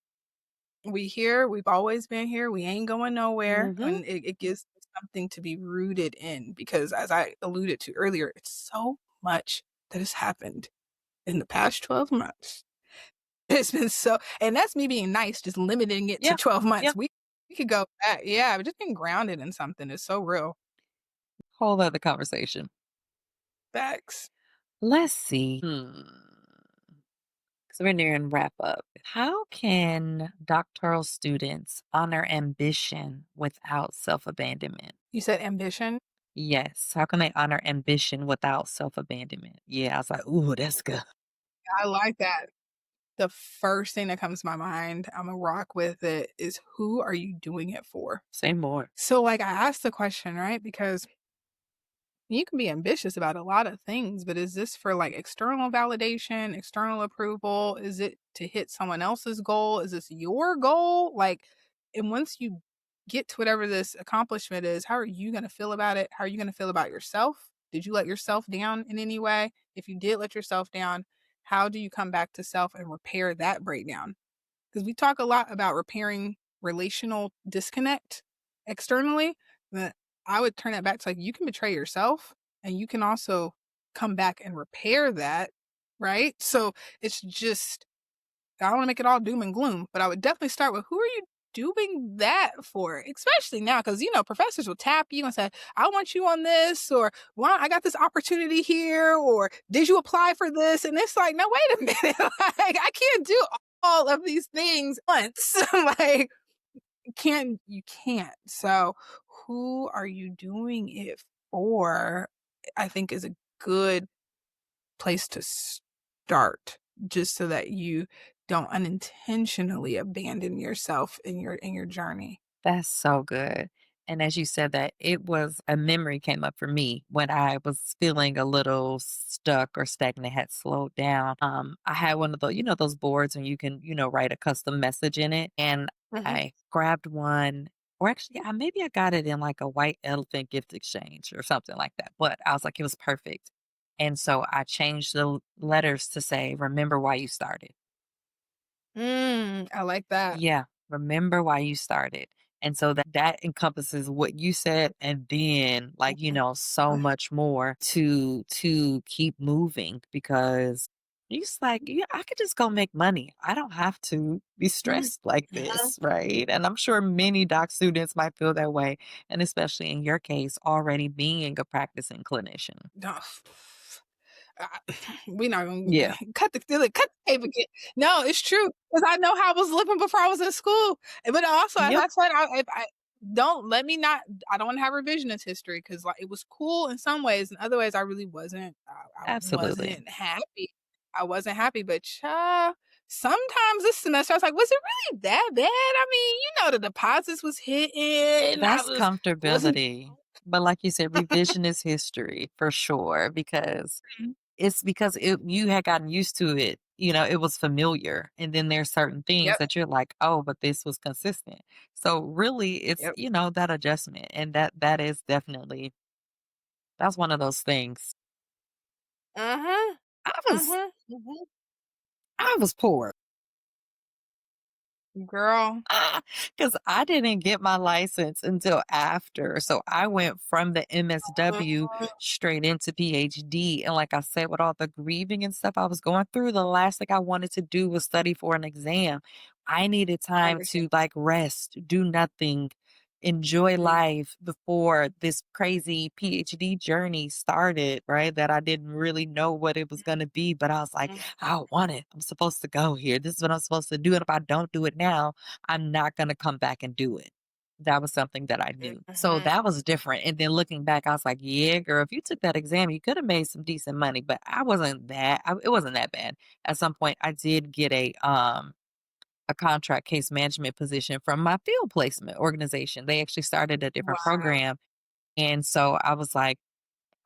we've always been here, we ain't going nowhere, Mhm. and it gives us something to be rooted in because as I alluded to earlier, it's so much that has happened in the past 12 months. It's been so and that's me being nice, just limiting it to Yeah. 12 Yeah. months. We could go back yeah, but just being grounded in something is so real. Whole other conversation. Facts. Let's see. So we're nearing wrap up. How can doctoral students honor ambition without self abandonment? You said ambition? Yes. How can they honor ambition without self abandonment? Yeah. I was like, ooh, that's good. I like that. The first thing that comes to my mind, Imma rock with it, is who are you doing it for? Say more. So, like, I asked the question, right? Because you can be ambitious about a lot of things, but is this for like external validation, external approval? Is it to hit someone else's goal? Is this your goal? Like, and once you get to whatever this accomplishment is, how are you going to feel about it? How are you going to feel about yourself? Did you let yourself down in any way? If you did let yourself down, how do you come back to self and repair that breakdown? Because we talk a lot about repairing relational disconnect externally, but I would turn that back to like you can betray yourself and you can also come back and repair that, right? So it's just I don't want to make it all doom and gloom, but I would definitely start with who are you doing that for? Especially now, because professors will tap you and say, I want you on this, or well, I got this opportunity here, or did you apply for this? And it's like, no, wait a minute. Like, I can't do all of these things once. Like, you can't. So who are you doing it for? I think is a good place to start just so that you don't unintentionally abandon yourself in your journey. That's so good. And as you said that, it was a memory came up for me when I was feeling a little stuck or stagnant, had slowed down. I had one of those, those boards and you can, write a custom message in it. And Mhm. I grabbed one, or actually, maybe I got it in like a white elephant gift exchange or something like that. But I was like, it was perfect. And so I changed the letters to say, remember why you started. I like that. Yeah, remember why you started. And so that encompasses what you said and then like, Mhm. so much more to keep moving because you just like, yeah, I could just go make money. I don't have to be Mhm. stressed like Mhm. this, right? And I'm sure many doc students might feel that way. And especially in your case, already being a practicing clinician. No. Uh, we not gonna Yeah. cut the tape again. No, it's true because I know how I was living before I was in school. But also, as Yep. I said, if I don't let me not. I don't want to have revisionist history because like it was cool in some ways, and other ways I really wasn't. I Absolutely. wasn't happy. I wasn't happy, but sometimes this semester I was like, was it really that bad? I mean, the deposits was hitting. I That's wasn't. comfortability. But like you said, revisionist history for sure, because it's because you had gotten used to it. It was familiar. And then there's certain things Yep. that you're like, oh, but this was consistent. So really it's, Yep. that adjustment. And that is definitely that's one of those things. Uh-huh. I was Uh-huh. Mhm. I was poor. Girl. Because I didn't get my license until after. So I went from the MSW Mhm. straight into PhD. And like I said, with all the grieving and stuff I was going through, the last thing I wanted to do was study for an exam. I needed I time understand. to like rest, do nothing, enjoy Mhm. life before this crazy PhD journey started, right? That I didn't really know what it was going to be, but I was like, Mhm. I want it. I'm supposed to go here. This is what I'm supposed to do. And if I don't do it now, I'm not gonna come back and do it. That was something that I knew. So Mhm. that was different. And then looking back, I was like, yeah, girl, if you took that exam, you could have made some decent money, but it wasn't that bad. At some point I did get a contract case management position from my field placement organization. They actually started a different Wow. program. And so I was like,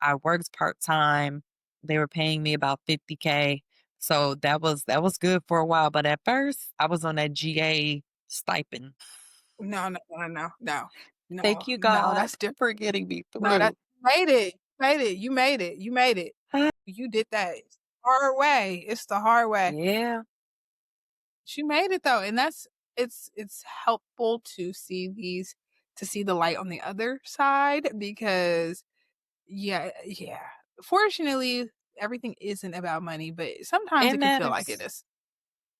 I worked part-time. They were paying me about 50K. So that was good for a while. But at first I was on that GA stipend. No, no, no, no, no, no, Thank you, no, God, that's different. for getting me No, that through. made it, made it, you made it, you made it. You did that hard way, it's the hard way. Yeah, But you made it though, and that's it's helpful to see the light on the other side because yeah. Fortunately, everything isn't about money, but sometimes it it can feel like it matters. is.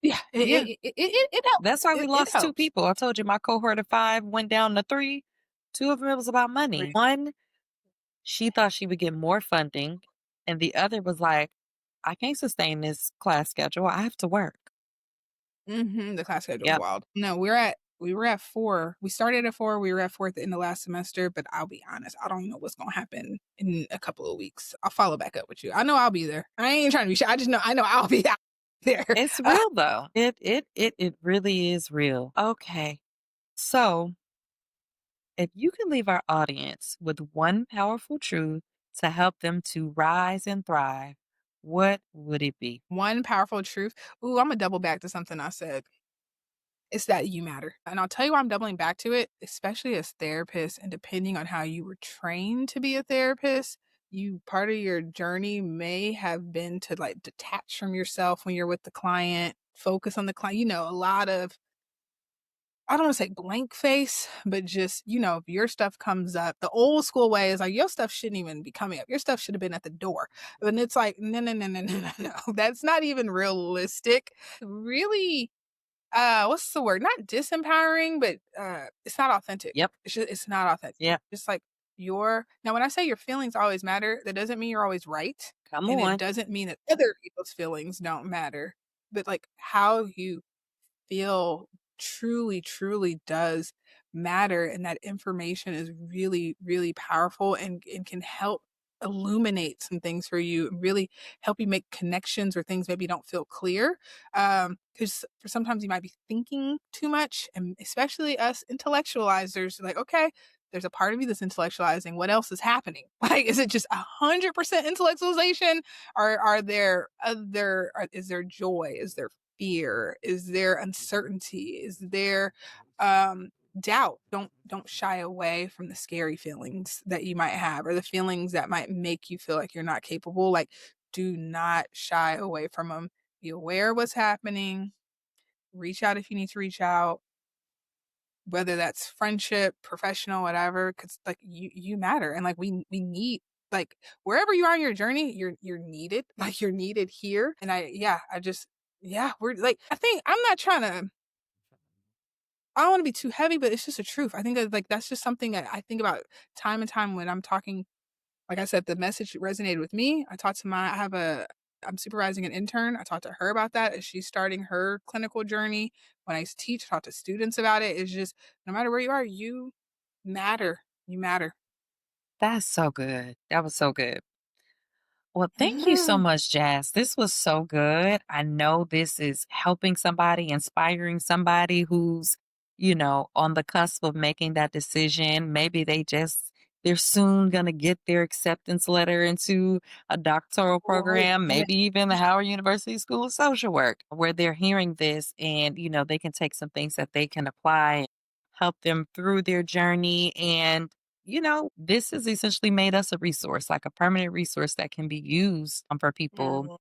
Yeah, Yeah, it helps. that's why we It lost 2 helps. people. I told you my cohort of 5 went down to 3. 2 of them, it was about money. Right. 1, she thought she would get more funding, and the other was like, "I can't sustain this class schedule. I have to work." Mhm, the class schedule is Yep. wild. No, we were at 4. We started at 4, we were at 4 at the end of last semester, but I'll be honest, I don't know what's gonna happen in a couple of weeks. I'll follow back up with you. I know I'll be there. I ain't trying to be shy, I just know I know I'll be out there. It's Uh, real though. It really is real. Okay. So, if you could leave our audience with one powerful truth to help them to rise and thrive, what would it be? one powerful truth. Ooh, Imma double back to something I said. It's that you matter. And I'll tell you why I'm doubling back to it, especially as therapists and depending on how you were trained to be a therapist, you part of your journey may have been to like detach from yourself when you're with the client, focus on the client, a lot of I don't want to say blank face, but just, if your stuff comes up, the old school way is like, your stuff shouldn't even be coming up. Your stuff should have been at the door. And it's like, no, no, no, no, no, no, no. That's not even realistic. Really what's the word? Not disempowering, but it's not authentic. Yep. It's not authentic. Yep. Just like your now when I say your feelings always matter, that doesn't mean you're always right. Come And it on. doesn't mean that other people's feelings don't matter. But like how you feel truly, truly does matter. And that information is really, really powerful and can help illuminate some things for you and really help you make connections or things maybe don't feel clear. Because for sometimes you might be thinking too much, and especially us intellectualizers, like, okay, there's a part of you that's intellectualizing. What else is happening? Like, is it just 100% intellectualization? Or are there other? Is there joy? Is there fear? Is there uncertainty? Is there doubt? Don't shy away from the scary feelings that you might have or the feelings that might make you feel like you're not capable. Like do not shy away from them. Be aware of what's happening. Reach out if you need to reach out, whether that's friendship, professional, whatever, because like you matter. And like we need like wherever you are in your journey, you're needed. Like you're needed here. And I just we're like I think I'm not trying to I don't want to be too heavy, but it's just the truth. I think that like that's just something that I think about time and time when I'm talking. Like I said, the message resonated with me. I'm supervising an intern. I talked to her about that as she's starting her clinical journey. When I teach, talk to students about it. It's just no matter where you are, you matter. You matter. That's so good. That was so good. Well, thank you so Mhm. much, Jazz. This was so good. I know this is helping somebody, inspiring somebody who's, on the cusp of making that decision. Maybe they're soon going to get their acceptance letter into a doctoral Oh, program, yeah. maybe even the Howard University School of Social Work, where they're hearing this and, they can take some things that they can apply, help them through their journey. And this has essentially made us a resource, like a permanent resource that can be used for people Mhm.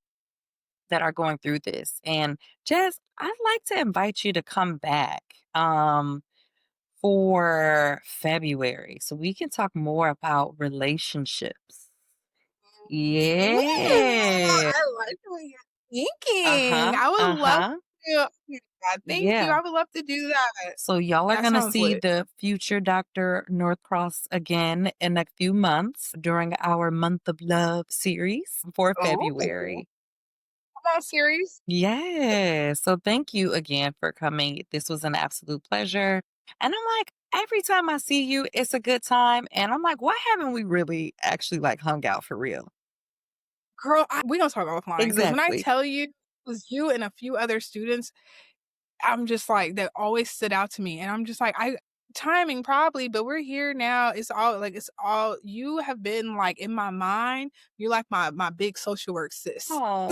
that are going through this. And Jess, I'd like to invite you to come back um, for February so we can talk more about relationships. Ooh, Yeah. I like what you're thinking. Uh-huh. I would love Uh-huh. to. Oh my God, thank you. Yeah. I would love to do that. So y'all are That going to sounds see lit. the future Dr. Northcross again in a few months during our Month of Love series for Oh, February. come on, series. Yes. So thank you again for coming. This was an absolute pleasure. And I'm like, every time I see you, it's a good time. And I'm like, why haven't we really actually like hung out for real? Girl, we don't talk offline because when I Exactly. tell you it was you and a few other students, I'm just like that always stood out to me, and I'm just like, I timing probably, but we're here now. It's all you have been like in my mind. You're like my big social work sis. 'Cause Oh,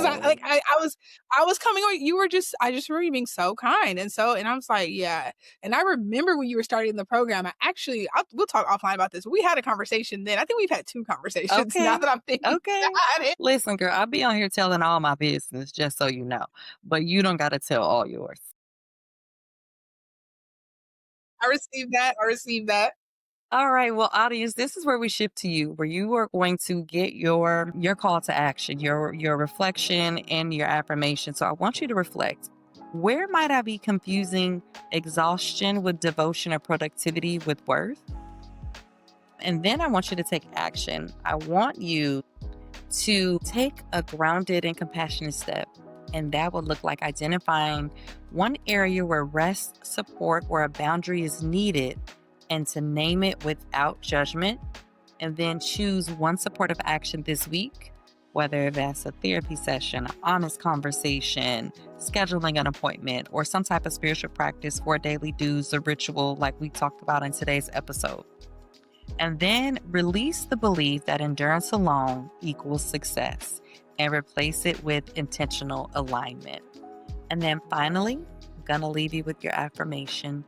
I was coming on. You were just I just remember you being so kind and I was like, yeah. And I remember when you were starting the program. We'll talk offline about this. We had a conversation then. I think we've had two conversations now okay. that I'm thinking Okay. about it. Listen, girl, I'll be on here telling all my business just so you know. But you don't got to tell all yours. I received that. I received that. All right, well, audience, this is where we shift to you, where you are going to get your call to action, your reflection and your affirmation. So I want you to reflect. Where might I be confusing exhaustion with devotion or productivity with worth? And then I want you to take action. I want you to take a grounded and compassionate step. And that would look like identifying one area where rest, support, or a boundary is needed and to name it without judgment. And then choose one supportive action this week, whether that's a therapy session, an honest conversation, scheduling an appointment, or some type of spiritual practice for daily dues or ritual like we talked about in today's episode. And then release the belief that endurance alone equals success and replace it with intentional alignment. And then finally, I'm going to leave you with your affirmation.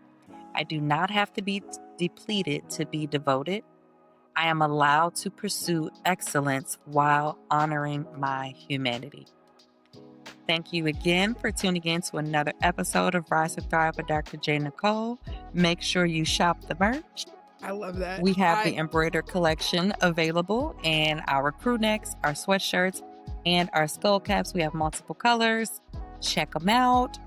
I do not have to be depleted to be devoted. I am allowed to pursue excellence while honoring my humanity. Thank you again for tuning in to another episode of Rise and Thrive with Dr. J. Nicole. Make sure you shop the merch. I love that. We have the embroidered collection available and our crew necks, our sweatshirts, and our skull caps. We have multiple colors. Check them out.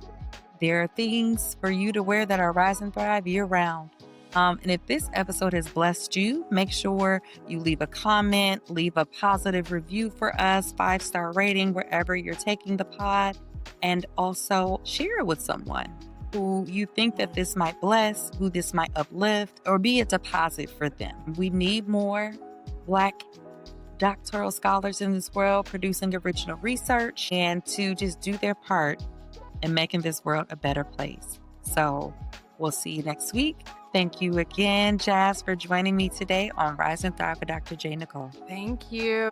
There are things for you to wear that are Rise and Thrive year round. And if this episode has blessed you, make sure you leave a comment, leave a positive review for us, 5-star rating wherever you're taking the pod, and also share it with someone who you think that this might bless, who this might uplift, or be a deposit for them. We need more Black doctoral scholars in this world producing original research and to just do their part in making this world a better place. So we'll see you next week. Thank you again, Jazz, for joining me today on Rise and Thrive with Dr. J. Nicole. Thank you.